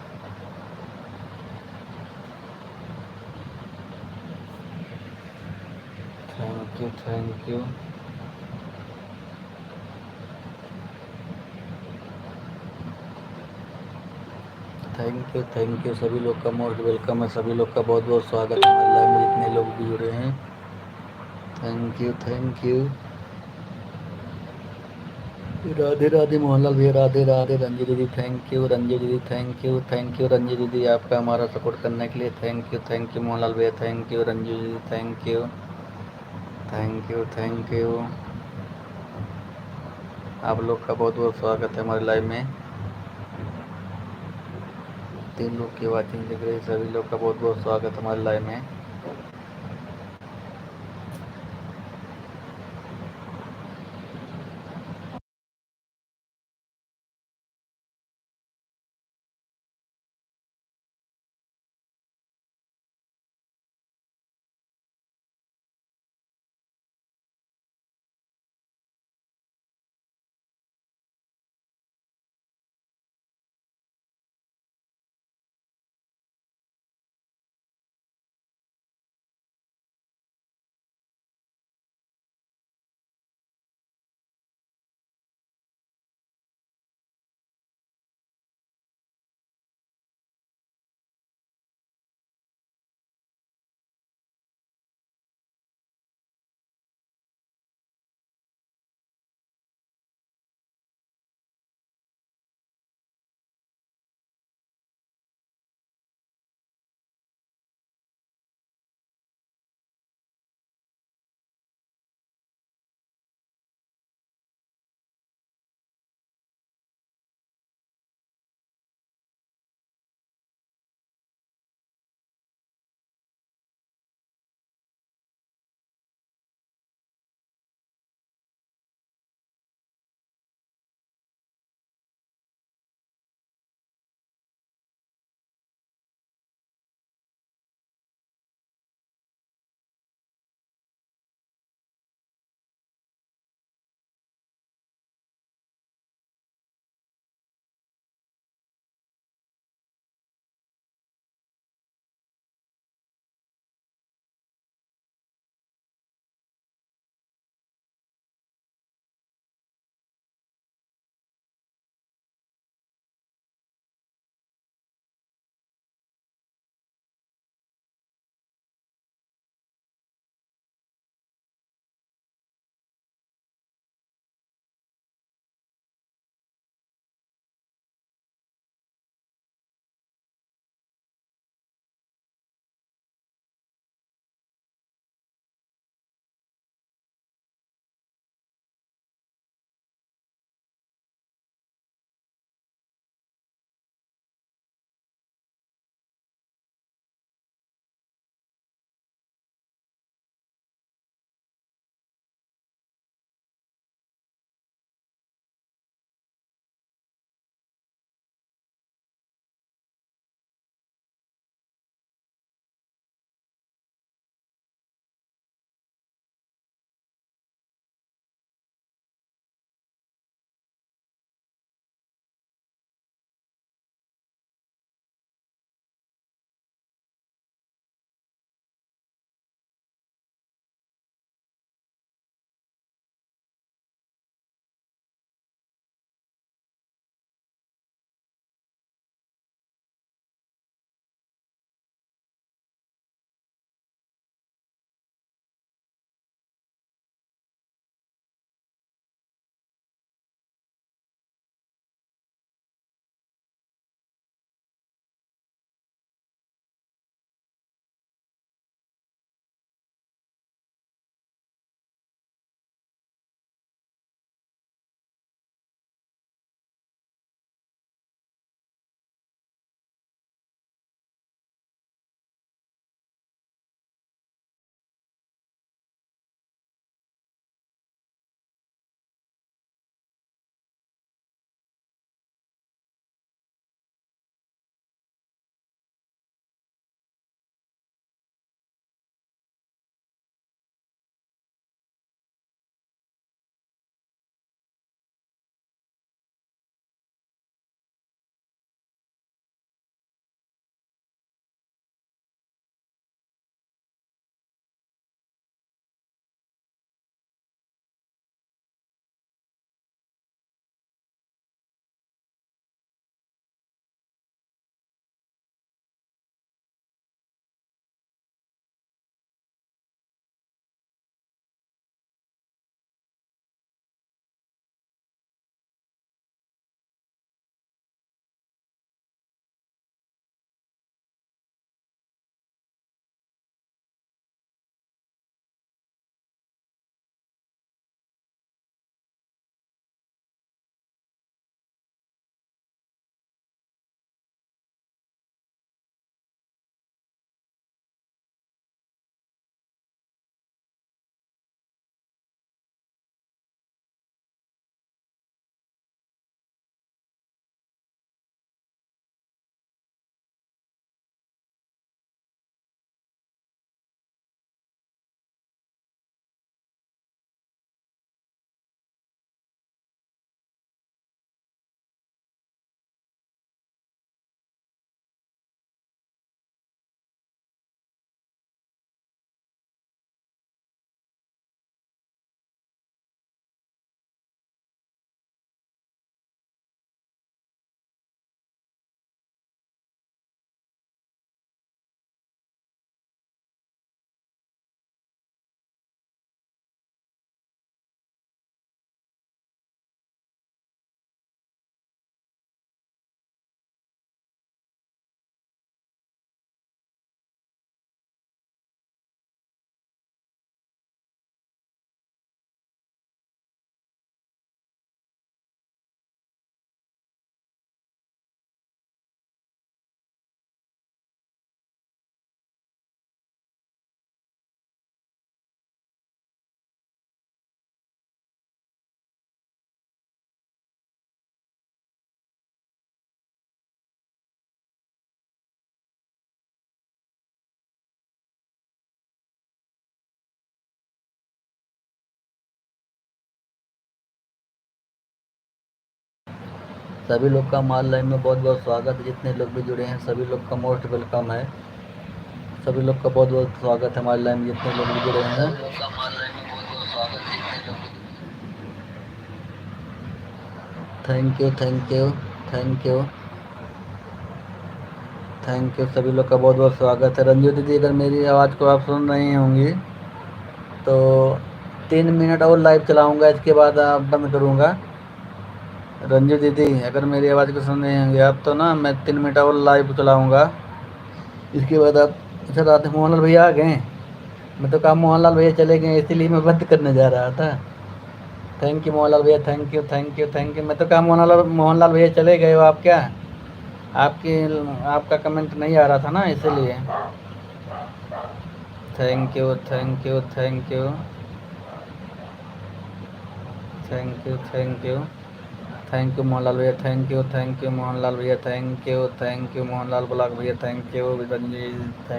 thank you thank you सभी लोग का मोस्ट वेलकम है, सभी लोग का बहुत बहुत स्वागत है हमारे लाइव में जितने लोग भी जुड़े हैं। थैंक यू राधे राधे मोहनलाल भैया, राधे राधे रंजीत दीदी, थैंक यू रंजीत दीदी, थैंक यू रंजीत दीदी, आपका हमारा सपोर्ट करने के लिए थैंक यू मोहनलाल भैया, थैंक यू रंजीत दीदी, थैंक यू। आप लोग का बहुत बहुत स्वागत है हमारे लाइव में। 3 लोग की वाचिंग दिख रही है, सभी लोग का बहुत बहुत स्वागत हमारे लाइव में। सभी लोग का हमारे लाइव में बहुत बहुत स्वागत है। जितने लोग भी जुड़े हैं सभी लोग का मोस्ट वेलकम है। सभी लोग का बहुत बहुत स्वागत है हमारे लाइव में, जितने लोग भी जुड़े हैं। Thank you thank you thank you thank you. सभी लोग का बहुत बहुत स्वागत है। रंजू दीदी, अगर मेरी आवाज़ को आप सुन रही होंगी तो 3 मिनट और लाइव चलाऊंगा, इसके बाद आप बंद करूंगा। रंजू दीदी, अगर मेरी आवाज़ को सुन रही होंगी आप तो ना, मैं 3 मिनट और लाइव चलाऊंगा, इसके बाद आप। अच्छा, रात में मोहनलाल भैया आ गए? मैं तो कहा मोहनलाल भैया चले गए, इसीलिए मैं बंद करने जा रहा था। थैंक यू मोहनलाल भैया, thank you thank you thank you. मैं तो कहा मोहनलाल मोहनलाल भैया चले गए हो आप क्या? आपकी आपका कमेंट नहीं आ रहा था ना, इसीलिए। Thank you thank you thank you thank you thank you thank you Mohanlal भैया, थैंक यू मोहनलाल भैया, थैंक यू मोहनलाल ब्लॉग भैया, thank you Ranjit,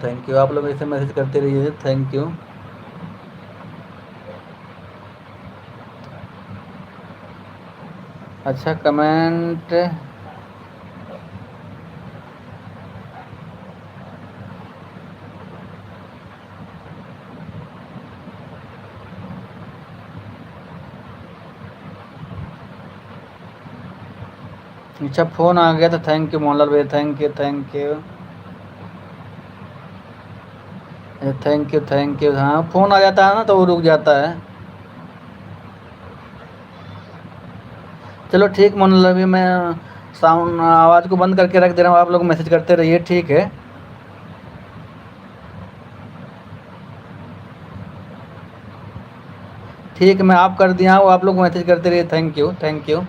thank you. आप लोग ऐसे मैसेज करते रहिए, थैंक यू। अच्छा, कमेंट। अच्छा, फ़ोन आ गया था। थैंक यू मोहनलाल भैया, thank you thank you thank you thank you. हाँ, फ़ोन आ जाता है ना तो वो रुक जाता है। चलो ठीक मोहनलाल भैया, मैं साउंड आवाज़ को बंद करके रख दे रहा हूँ, आप लोग मैसेज करते रहिए, ठीक है? ठीक है, मैं आप कर दिया हूँ, आप लोग मैसेज करते रहिए। Thank you thank you.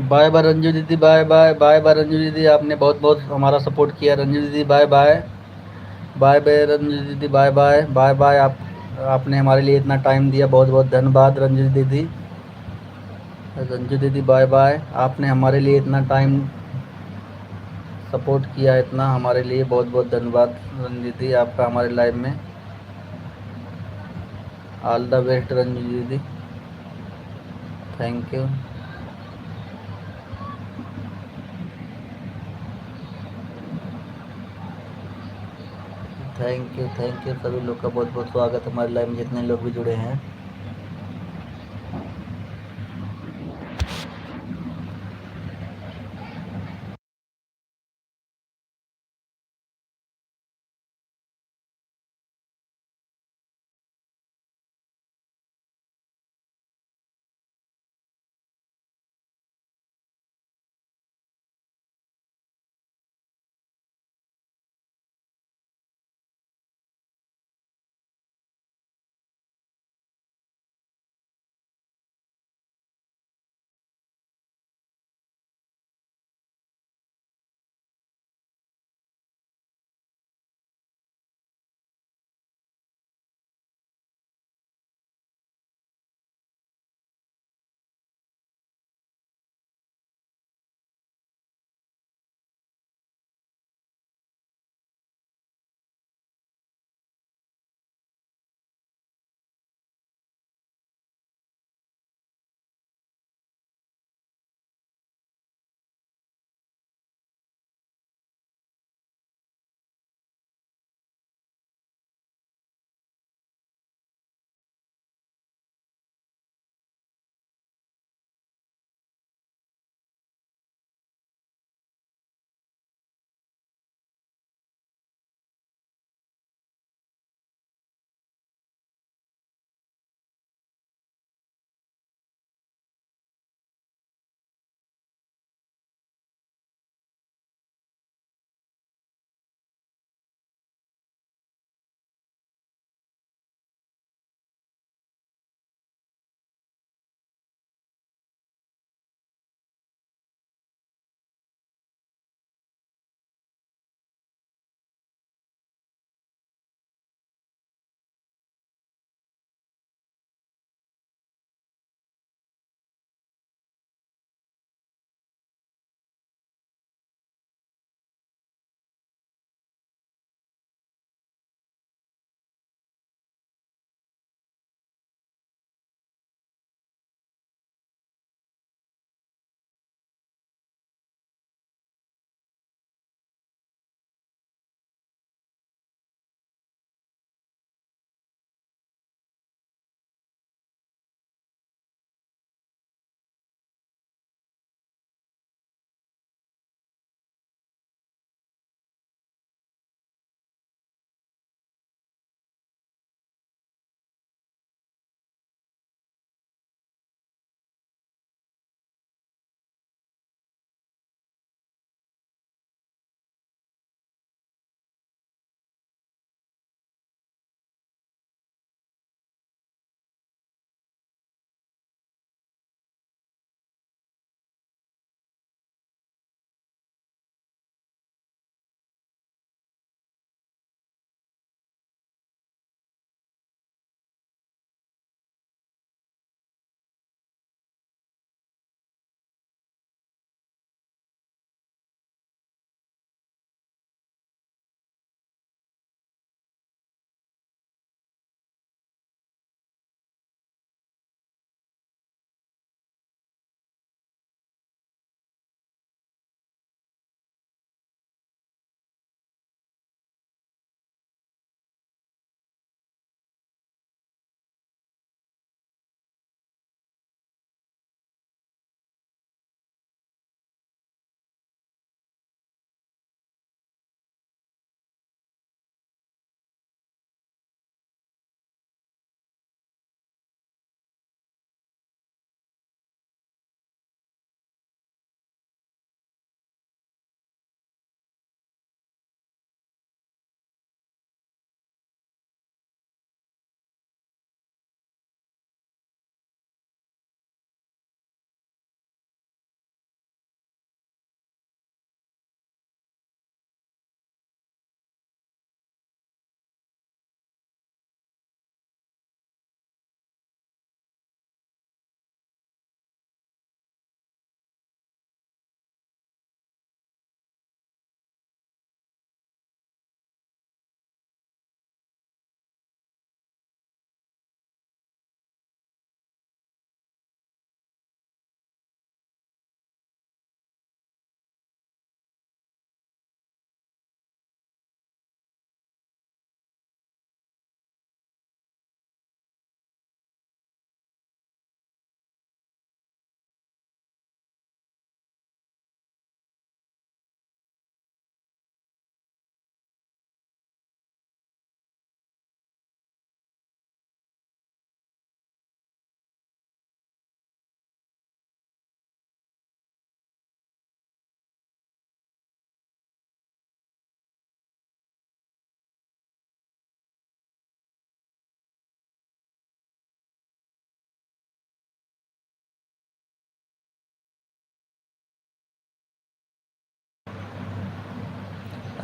Bye bye Ranju दीदी, bye bye, bye bye Ranju दीदी, आपने बहुत बहुत हमारा सपोर्ट किया रंजू दीदी, bye bye. Bye bye Ranju दीदी, बाय बाय, बाय बाय। आपने हमारे लिए इतना टाइम दिया, बहुत बहुत धन्यवाद रंजू दीदी। रंजू दीदी बाय बाय, आपने हमारे लिए इतना टाइम सपोर्ट किया, इतना हमारे लिए बहुत बहुत धन्यवाद रंजू दीदी आपका हमारे लाइफ में। ऑल द बेस्ट रंजू दीदी, थैंक यू। थैंक यू सभी लोग का बहुत बहुत स्वागत है हमारे लाइफ में, जितने लोग भी जुड़े हैं।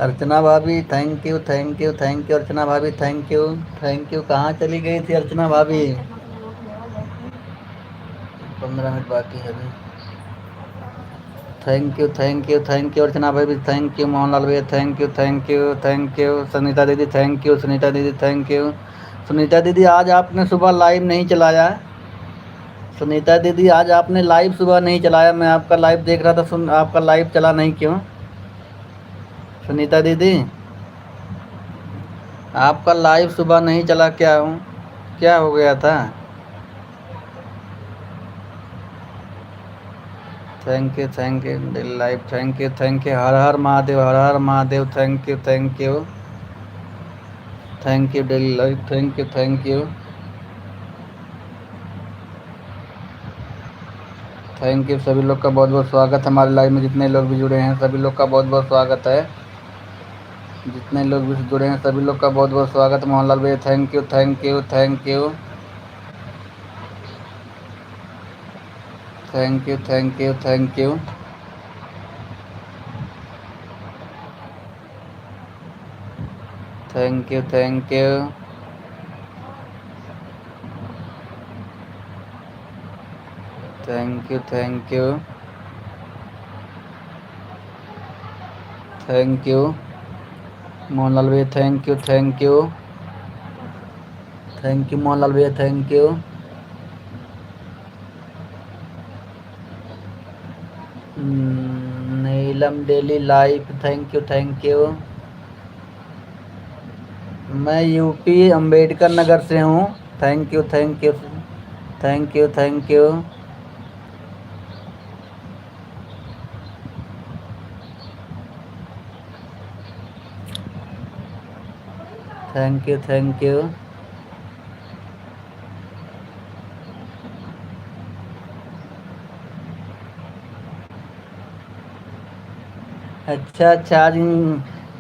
अर्चना भाभी thank you thank you thank you. Archana भाभी थैंक यू थैंक यू। कहाँ चली गई थी अर्चना भाभी? 15 मिनट बाकी है अभी। Thank you thank you thank you. Archana भाभी थैंक यू। मोहनलाल भैया thank you thank you thank you. Sunita दीदी थैंक यू। सुनीता दीदी थैंक यू। सुनीता दीदी आज आपने सुबह लाइव नहीं चलाया। सुनीता दीदी आज आपने लाइव सुबह नहीं चलाया। मैं आपका लाइव देख रहा था, सुन आपका लाइव चला नहीं क्यों? सुनीता दीदी आपका लाइव सुबह नहीं चला, क्या हूँ क्या हो गया था? Thank you daily live thank you. Her her Mahadev her her Mahadev. Thank you daily live thank you thank you. सभी लोग का बहुत बहुत स्वागत है हमारे लाइव में। जितने लोग भी जुड़े हैं सभी लोग का बहुत बहुत स्वागत है। जितने लोग भी जुड़े हैं सभी लोग का बहुत बहुत स्वागत है। मोहनलाल भैया thank you thank you thank you thank you thank you thank you thank you thank you thank you thank you thank you. Mohanlal भैया thank you thank you Mohanlal भैया thank you. Neelam daily live thank you. मैं यूपी अंबेडकर नगर से हूँ। Thank you thank you thank you thank you thank you thank you. अच्छा अच्छा, आज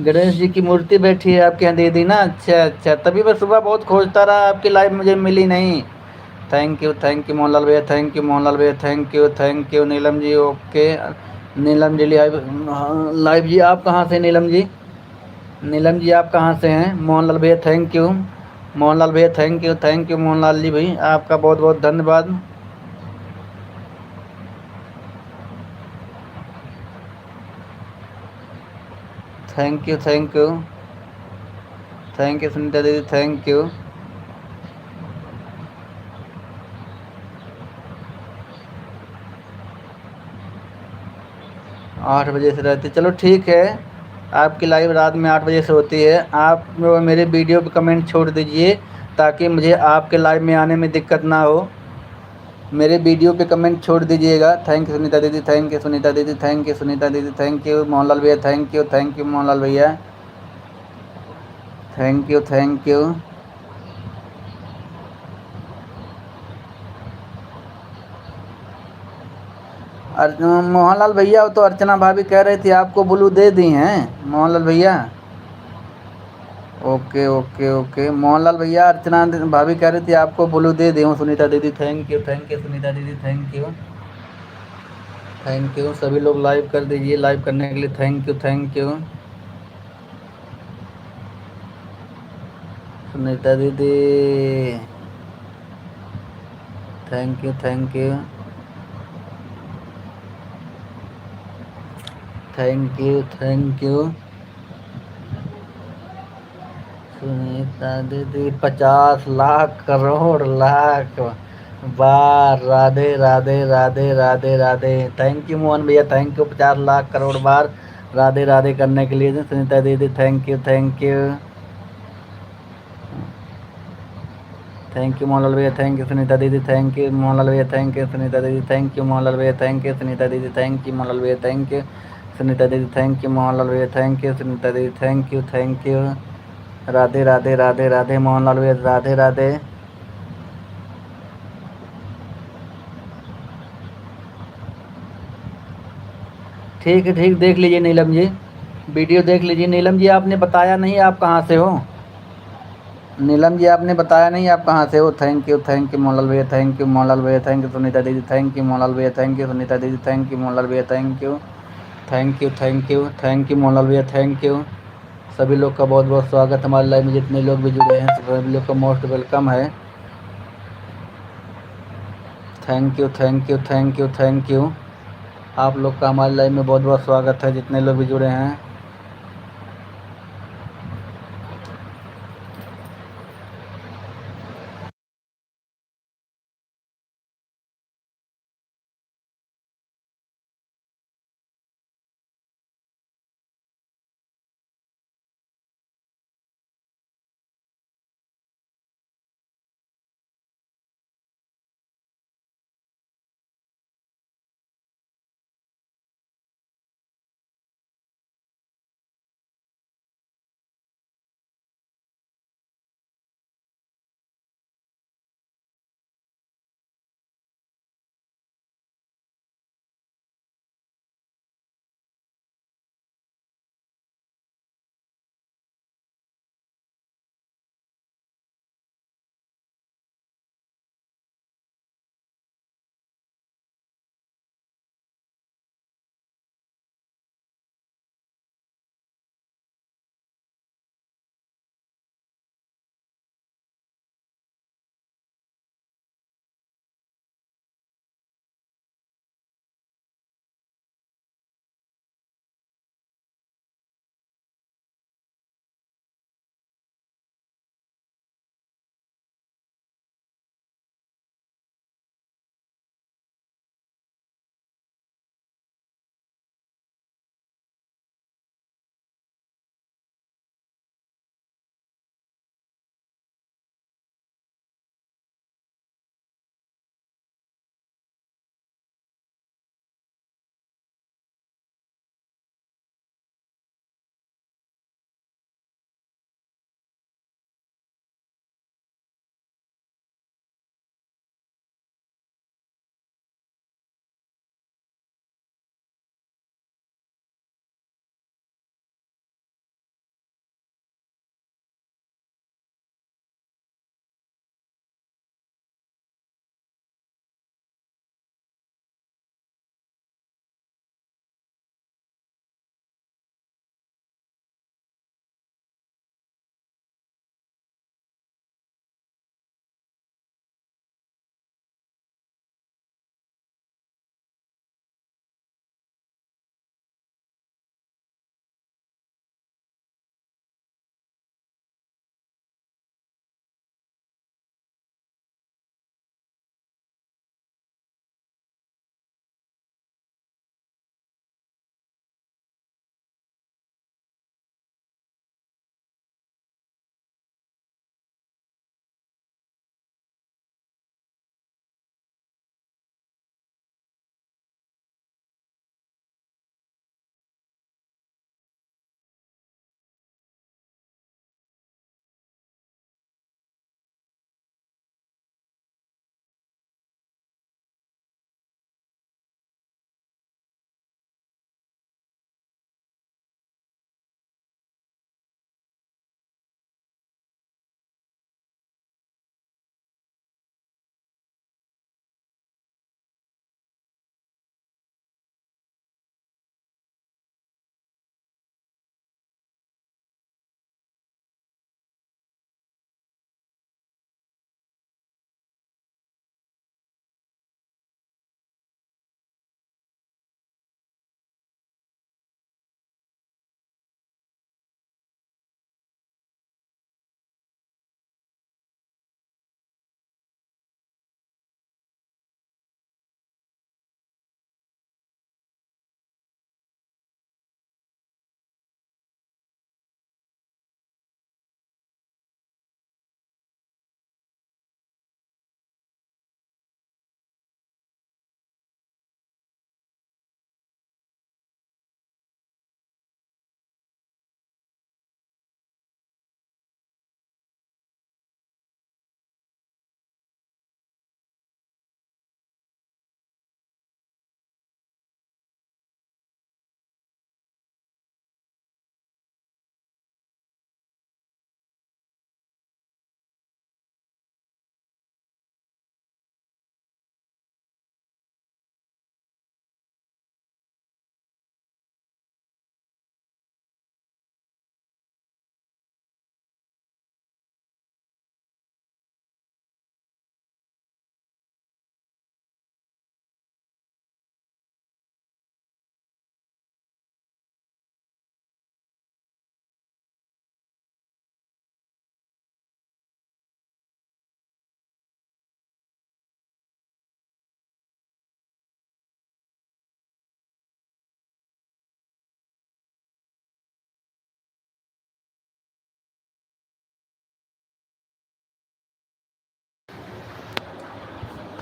गणेश जी की मूर्ति बैठी है आपके यहाँ दीदी ना? अच्छा अच्छा, तभी मैं सुबह बहुत खोजता रहा, आपकी लाइव मुझे मिली नहीं। थैंक यू मोहनलाल भैया थैंक यू मोहनलाल भैया thank you Neelam ji okay. Neelam ji live live जी आप कहाँ से नीलम जी? नीलम जी आप कहाँ से हैं? मोहनलाल भैया थैंक यू। मोहनलाल भैया थैंक यू मोहनलाल जी भाई, आपका बहुत बहुत धन्यवाद। थैंक यू सुनीता दीदी थैंक यू। 8 बजे से रहती, चलो ठीक है। आपकी लाइव रात में 8 बजे से होती है। आप मेरे वीडियो पे कमेंट छोड़ दीजिए ताकि मुझे आपके लाइव में आने में दिक्कत ना हो। मेरे वीडियो पे कमेंट छोड़ दीजिएगा। थैंक यू सुनीता दीदी थैंक यू सुनीता दीदी थैंक यू सुनीता दीदी थैंक यू। मोहनलाल भैया थैंक यू मोहनलाल भैया थैंक यू। मोहनलाल भैया तो अर्चना भाभी कह रही थी आपको ब्लू दे दी हैं मोहनलाल भैया। ओके ओके ओके मोहनलाल भैया, अर्चना भाभी कह रही थी आपको ब्लू दे दी हूँ। सुनीता दीदी थैंक यू सुनीता दीदी थैंक यू। सभी लोग लाइव कर दीजिए, लाइव करने के लिए थैंक यू सुनीता दीदी thank you thank you Sunita दीदी 50 लाख करोड़ लाख बार राधे राधे राधे राधे राधे। थैंक यू मोहन भैया थैंक यू 50 लाख करोड़ बार राधे राधे करने के लिए। सुनीता दीदी थैंक यू मोहनलाल भैया थैंक यू सुनीता दीदी थैंक यू मोहनलाल भैया थैंक यू सुनीता दीदी थैंक यू मोहनलाल भैया थैंक यू सुनीता दीदी थैंक यू मोहनलाल भैया थैंक यू सुनीता दीदी थैंक यू मोहनलाल भैया थैंक यू सुनीता दीदी थैंक यू राधे राधे राधे राधे मोहनलाल भैया राधे राधे। ठीक है ठीक, देख लीजिए नीलम जी, वीडियो देख लीजिए। नीलम जी आपने बताया नहीं आप कहाँ से हो? नीलम जी आपने बताया नहीं आप कहाँ से हो? थैंक यू मोहनलाल भैया थैंक यू मोहनलाल भैया थैंक यू सुनीता दीदी थैंक यू मोहनलाल भैया थैंक यू सुनीता दीदी थैंक यू मोहनलाल भैया थैंक यू मोहनलाल भैया थैंक यू सभी लोग का बहुत बहुत स्वागत हमारे लाइव में, जितने लोग भी जुड़े हैं सभी लोग का मोस्ट वेलकम है। Thank you thank you thank you thank you. आप लोग का हमारे लाइव में बहुत बहुत स्वागत है, जितने लोग भी जुड़े हैं।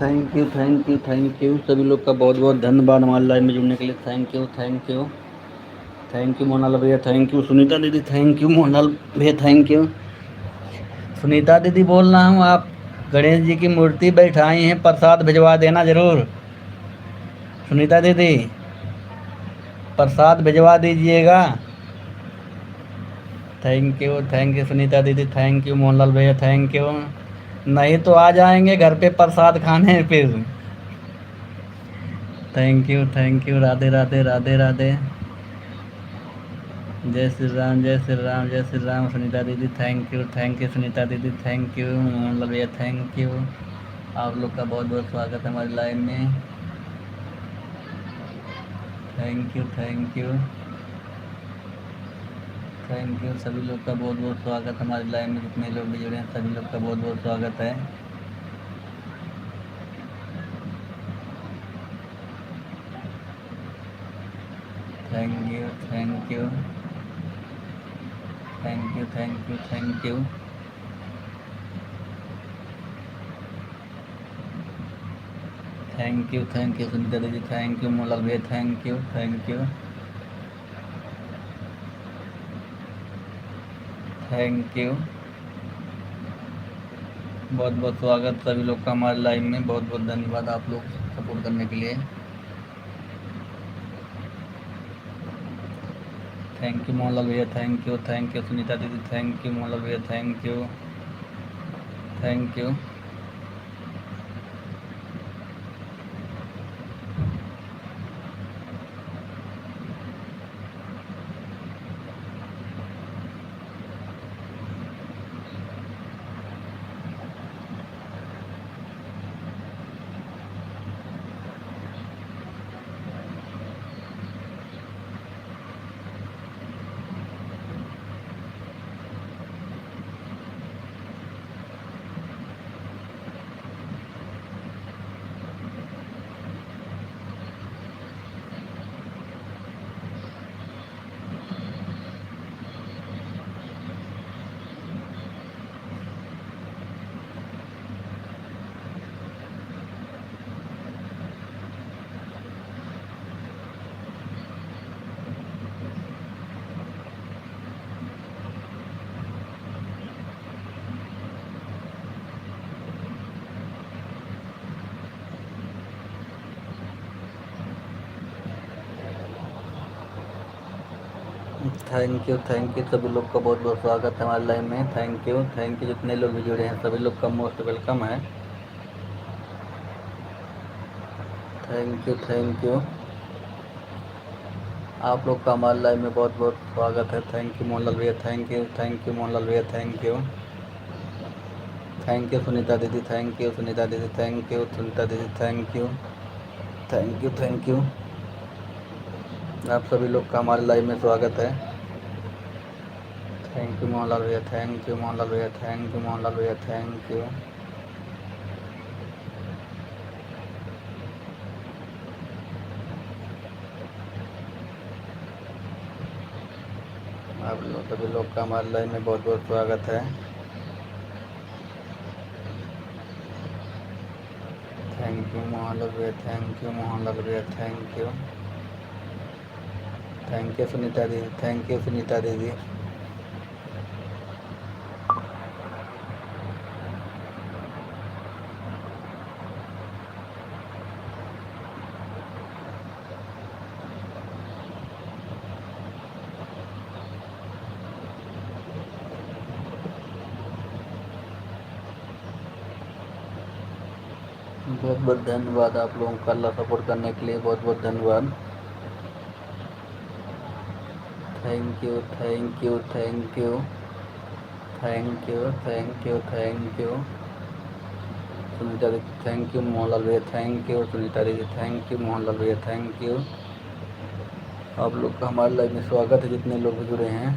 थैंक यू सभी लोग का बहुत बहुत धन्यवाद हमारे लाइव में जुड़ने के लिए। थैंक यू मोनाल भैया, थैंक यू सुनीता दीदी, थैंक यू मोनाल भैया, थैंक यू। सुनीता दीदी बोल रहा हूँ, आप गणेश जी की मूर्ति बैठाई हैं, प्रसाद भिजवा देना जरूर। सुनीता दीदी प्रसाद भिजवा दीजिएगा। थैंक यू सुनीता दीदी, थैंक यू मोहनलाल भैया, थैंक यू। नहीं तो आ जाएंगे घर पे प्रसाद खाने फिर। Thank you, Radhe Radhe Radhe Radhe. जय श्री राम, जय श्री राम, जय श्री राम। सुनीता दीदी थैंक यू सुनीता दीदी, थैंक यू मोहनलाल भैया, थैंक यू। आप लोग का बहुत बहुत स्वागत है हमारी लाइव में। थैंक यू सभी लोग का बहुत बहुत स्वागत हमारी लाइव में, जितने लोग भी जुड़े हैं सभी लोग का बहुत बहुत स्वागत है। Thank you thank you thank you thank you thank you thank you Sunita दीदी, थैंक यू मोहनलाल भैया, thank you thank you thank you. बहुत बहुत स्वागत सभी लोग का हमारे लाइव में, बहुत बहुत धन्यवाद आप लोग सपोर्ट करने के लिए। थैंक यू मोहनलाल भैया, थैंक यू सुनीता दीदी, थैंक यू मोहनलाल भैया, thank you thank you. Thank you सभी लोग का बहुत बहुत स्वागत है हमारे लाइव में। थैंक यू जितने लोग भी जुड़े हैं सभी लोग का मोस्ट वेलकम है। थैंक यू आप लोग का हमारे लाइव में बहुत बहुत स्वागत है। थैंक यू मोहनलाल भैया, थैंक यू मोहनलाल भैया, थैंक यू सुनीता दीदी, थैंक यू सुनीता दीदी, थैंक यू सुनीता दीदी, थैंक यू आप सभी लोग का हमारे लाइव में स्वागत है। थैंक यू मोहनलाल भैया, थैंक यू मोहनलाल भैया, थैंक यू मोहनलाल भैया, थैंक यू। आप लोग सभी लोग का हमारे लाइव में बहुत बहुत स्वागत है। थैंक यू मोहनलाल भैया, थैंक यू मोहनलाल भैया, थैंक यू सुनीता दीदी, थैंक यू सुनीता दीदी। बहुत बहुत धन्यवाद आप लोगों का, अल्लाह सपोर्ट करने के लिए बहुत बहुत धन्यवाद। Thank you thank you thank you thank you thank you thank you Sunita दीदी, थैंक यू मोहनलाल भैया, थैंक यू सुनीता दीदी, थैंक यू मोहनलाल भैया, थैंक यू। आप लोग का हमारे लाइव में स्वागत है जितने लोग भी जुड़े हैं।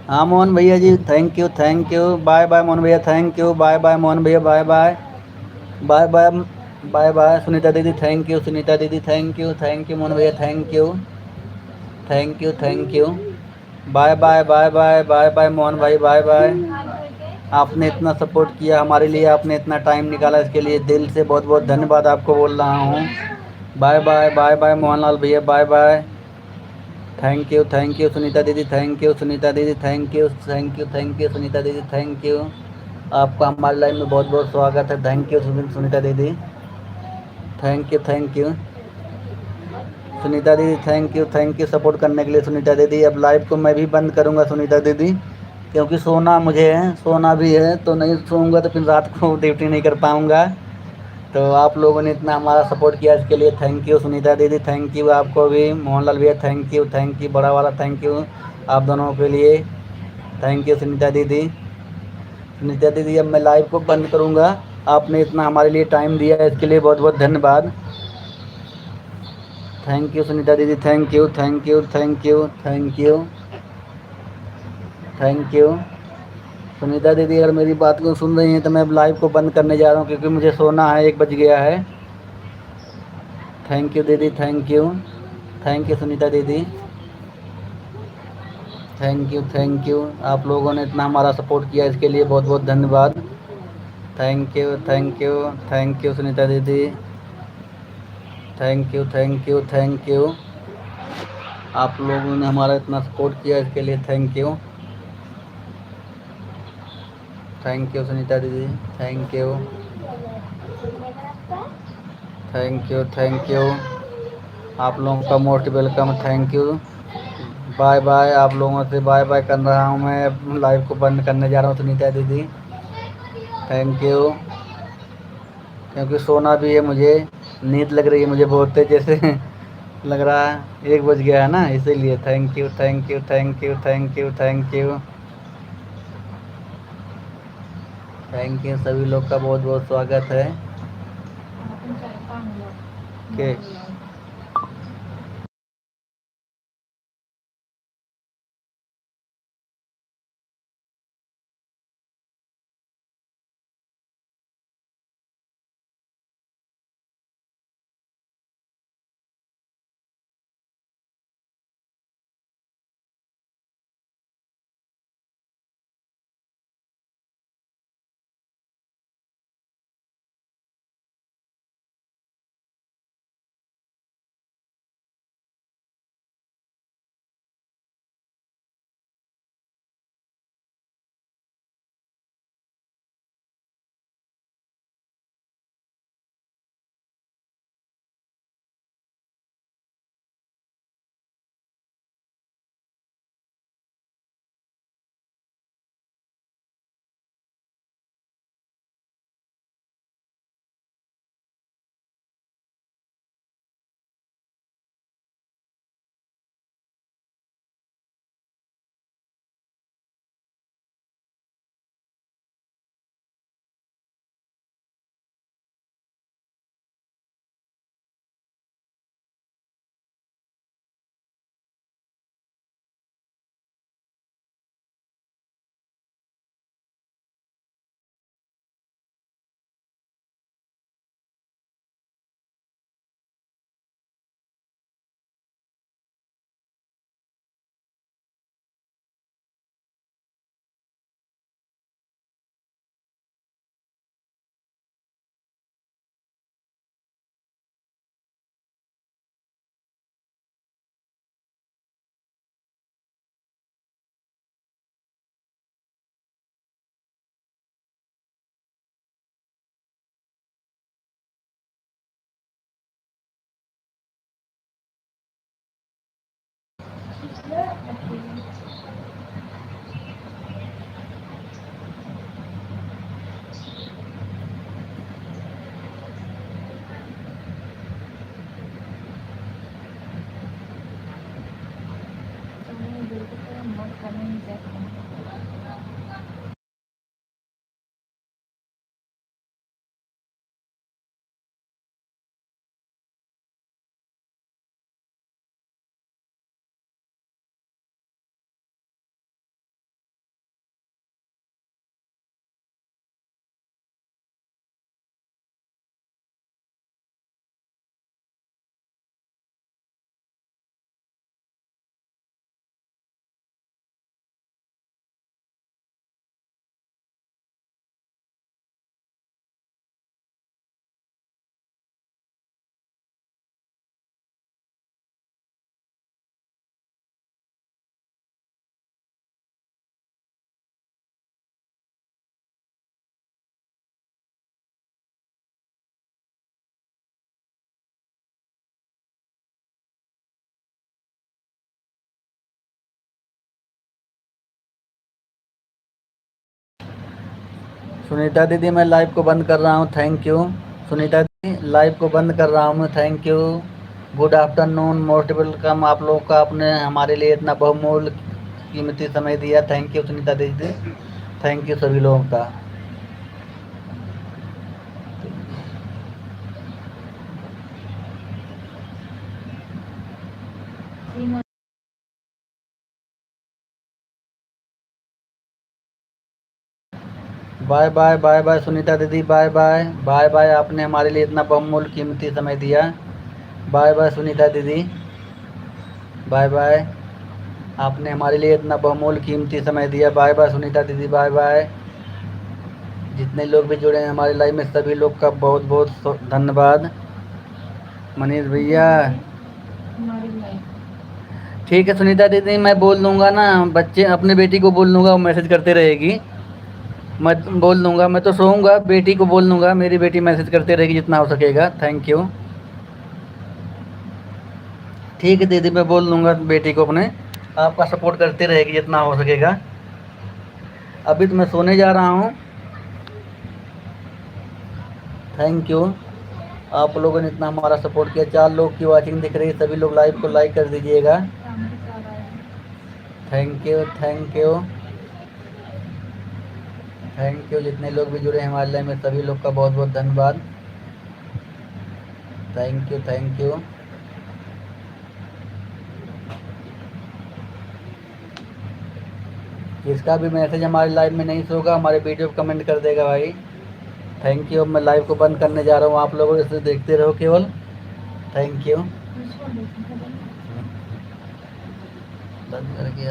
हाँ मोहन भैया जी, thank you, bye bye Mohan भैया, thank you, bye bye Mohan भैया, bye bye, bye bye, bye bye Sunita दीदी, थैंक यू, सुनीता दीदी, थैंक यू मोहन भैया, thank you, thank you, bye bye, bye bye, bye bye Mohan भाई, बाय बाय। आपने इतना सपोर्ट किया हमारे लिए, आपने इतना टाइम निकाला, इसके लिए दिल से बहुत बहुत धन्यवाद आपको बोल रहा हूँ। Bye bye, bye bye Mohanlal भैया, bye bye, thank you Sunita दीदी, थैंक यू सुनीता दीदी, थैंक यू सुनीता दीदी, थैंक यू। आपका हमारी लाइफ में बहुत बहुत स्वागत है, थैंक यू सुनीता दीदी, थैंक यू सुनीता दीदी, थैंक यू सपोर्ट करने के लिए सुनीता दीदी। अब लाइव को मैं भी बंद करूँगा सुनीता दीदी, क्योंकि सोना मुझे है, सोना भी है, तो नहीं सोऊंगा तो फिर रात को ड्यूटी नहीं कर पाऊँगा। तो आप लोगों ने इतना हमारा सपोर्ट किया, इसके लिए थैंक यू सुनीता दीदी, थैंक यू आपको भी मोहनलाल भैया, थैंक यू बड़ा वाला थैंक यू आप दोनों के लिए, थैंक यू सुनीता दीदी। सुनीता दीदी अब मैं लाइव को बंद करूँगा, आपने इतना हमारे लिए टाइम दिया है, इसके लिए बहुत बहुत धन्यवाद। थैंक यू सुनीता दीदी, thank you, thank you Sunita दीदी। अगर मेरी बात को सुन रही हैं तो मैं अब लाइव को बंद करने जा रहा हूँ, क्योंकि मुझे सोना है, 1 बज गया है। थैंक यू दीदी, थैंक यू सुनीता दीदी, थैंक यू आप लोगों ने इतना हमारा सपोर्ट किया, इसके लिए बहुत बहुत धन्यवाद। थैंक यू सुनीता दीदी, थैंक यू आप लोगों ने हमारा इतना सपोर्ट किया, इसके लिए थैंक यू सुनीता दीदी, थैंक यू, थैंक यू आप लोगों का most welcome, thank you, bye bye. आप लोगों से बाय बाय कर रहा हूँ, मैं लाइव को बंद करने जा रहा हूँ सुनीता दीदी, थैंक यू, क्योंकि सोना भी है मुझे, नींद लग रही है मुझे बहुत तेज, जैसे लग रहा है 1 बज गया है ना, इसीलिए थैंक यू सभी लोग का बहुत बहुत स्वागत है। के सुनीता दीदी मैं लाइव को बंद कर रहा हूँ, थैंक यू। सुनीता दीदी लाइव को बंद कर रहा हूँ मैं, thank you. Good afternoon, most welcome आप लोग का, आपने हमारे लिए इतना बहुमूल्य कीमती समय दिया, थैंक यू सुनीता दीदी, थैंक यू सभी लोगों का। Bye bye bye bye Sunita दीदी, बाय बाय बाय बाय, आपने हमारे लिए इतना बहुमूल्य कीमती समय दिया। बाय बाय सुनीता दीदी, बाय बाय, आपने हमारे लिए इतना बहुमूल्य कीमती समय दिया। बाय बाय सुनीता दीदी, बाय बाय। जितने लोग भी जुड़े हैं हमारे लाइव में सभी लोग का बहुत बहुत धन्यवाद। मनीष भैया ठीक है सुनीता दीदी, मैं बोल दूंगा ना, बच्चे अपने बेटी को बोल दूंगा, वो मैसेज करते रहेगी। मैं बोल दूंगा, मैं तो सोऊंगा, बेटी को बोल दूंगा, मेरी बेटी मैसेज करते रहेगी जितना हो सकेगा, थैंक यू। ठीक है दीदी, मैं बोल दूंगा बेटी को अपने, आपका सपोर्ट करते रहेगी जितना हो सकेगा। अभी तो मैं सोने जा रहा हूँ, थैंक यू। आप लोगों ने इतना हमारा सपोर्ट किया। 4 लोग की वॉचिंग दिख रही है, सभी लोग लाइव को लाइक कर दीजिएगा, thank you thank you thank you. जितने लोग भी जुड़े हैं हमारे लाइव में सभी लोग का बहुत बहुत धन्यवाद, थैंक यू थैंक यू। जिसका भी मैसेज हमारे लाइव में नहीं होगा हमारे वीडियो को कमेंट कर देगा भाई, थैंक यू। मैं लाइव को बंद करने जा रहा हूँ, आप लोग इसे देखते रहो केवल, थैंक यू। बंद करके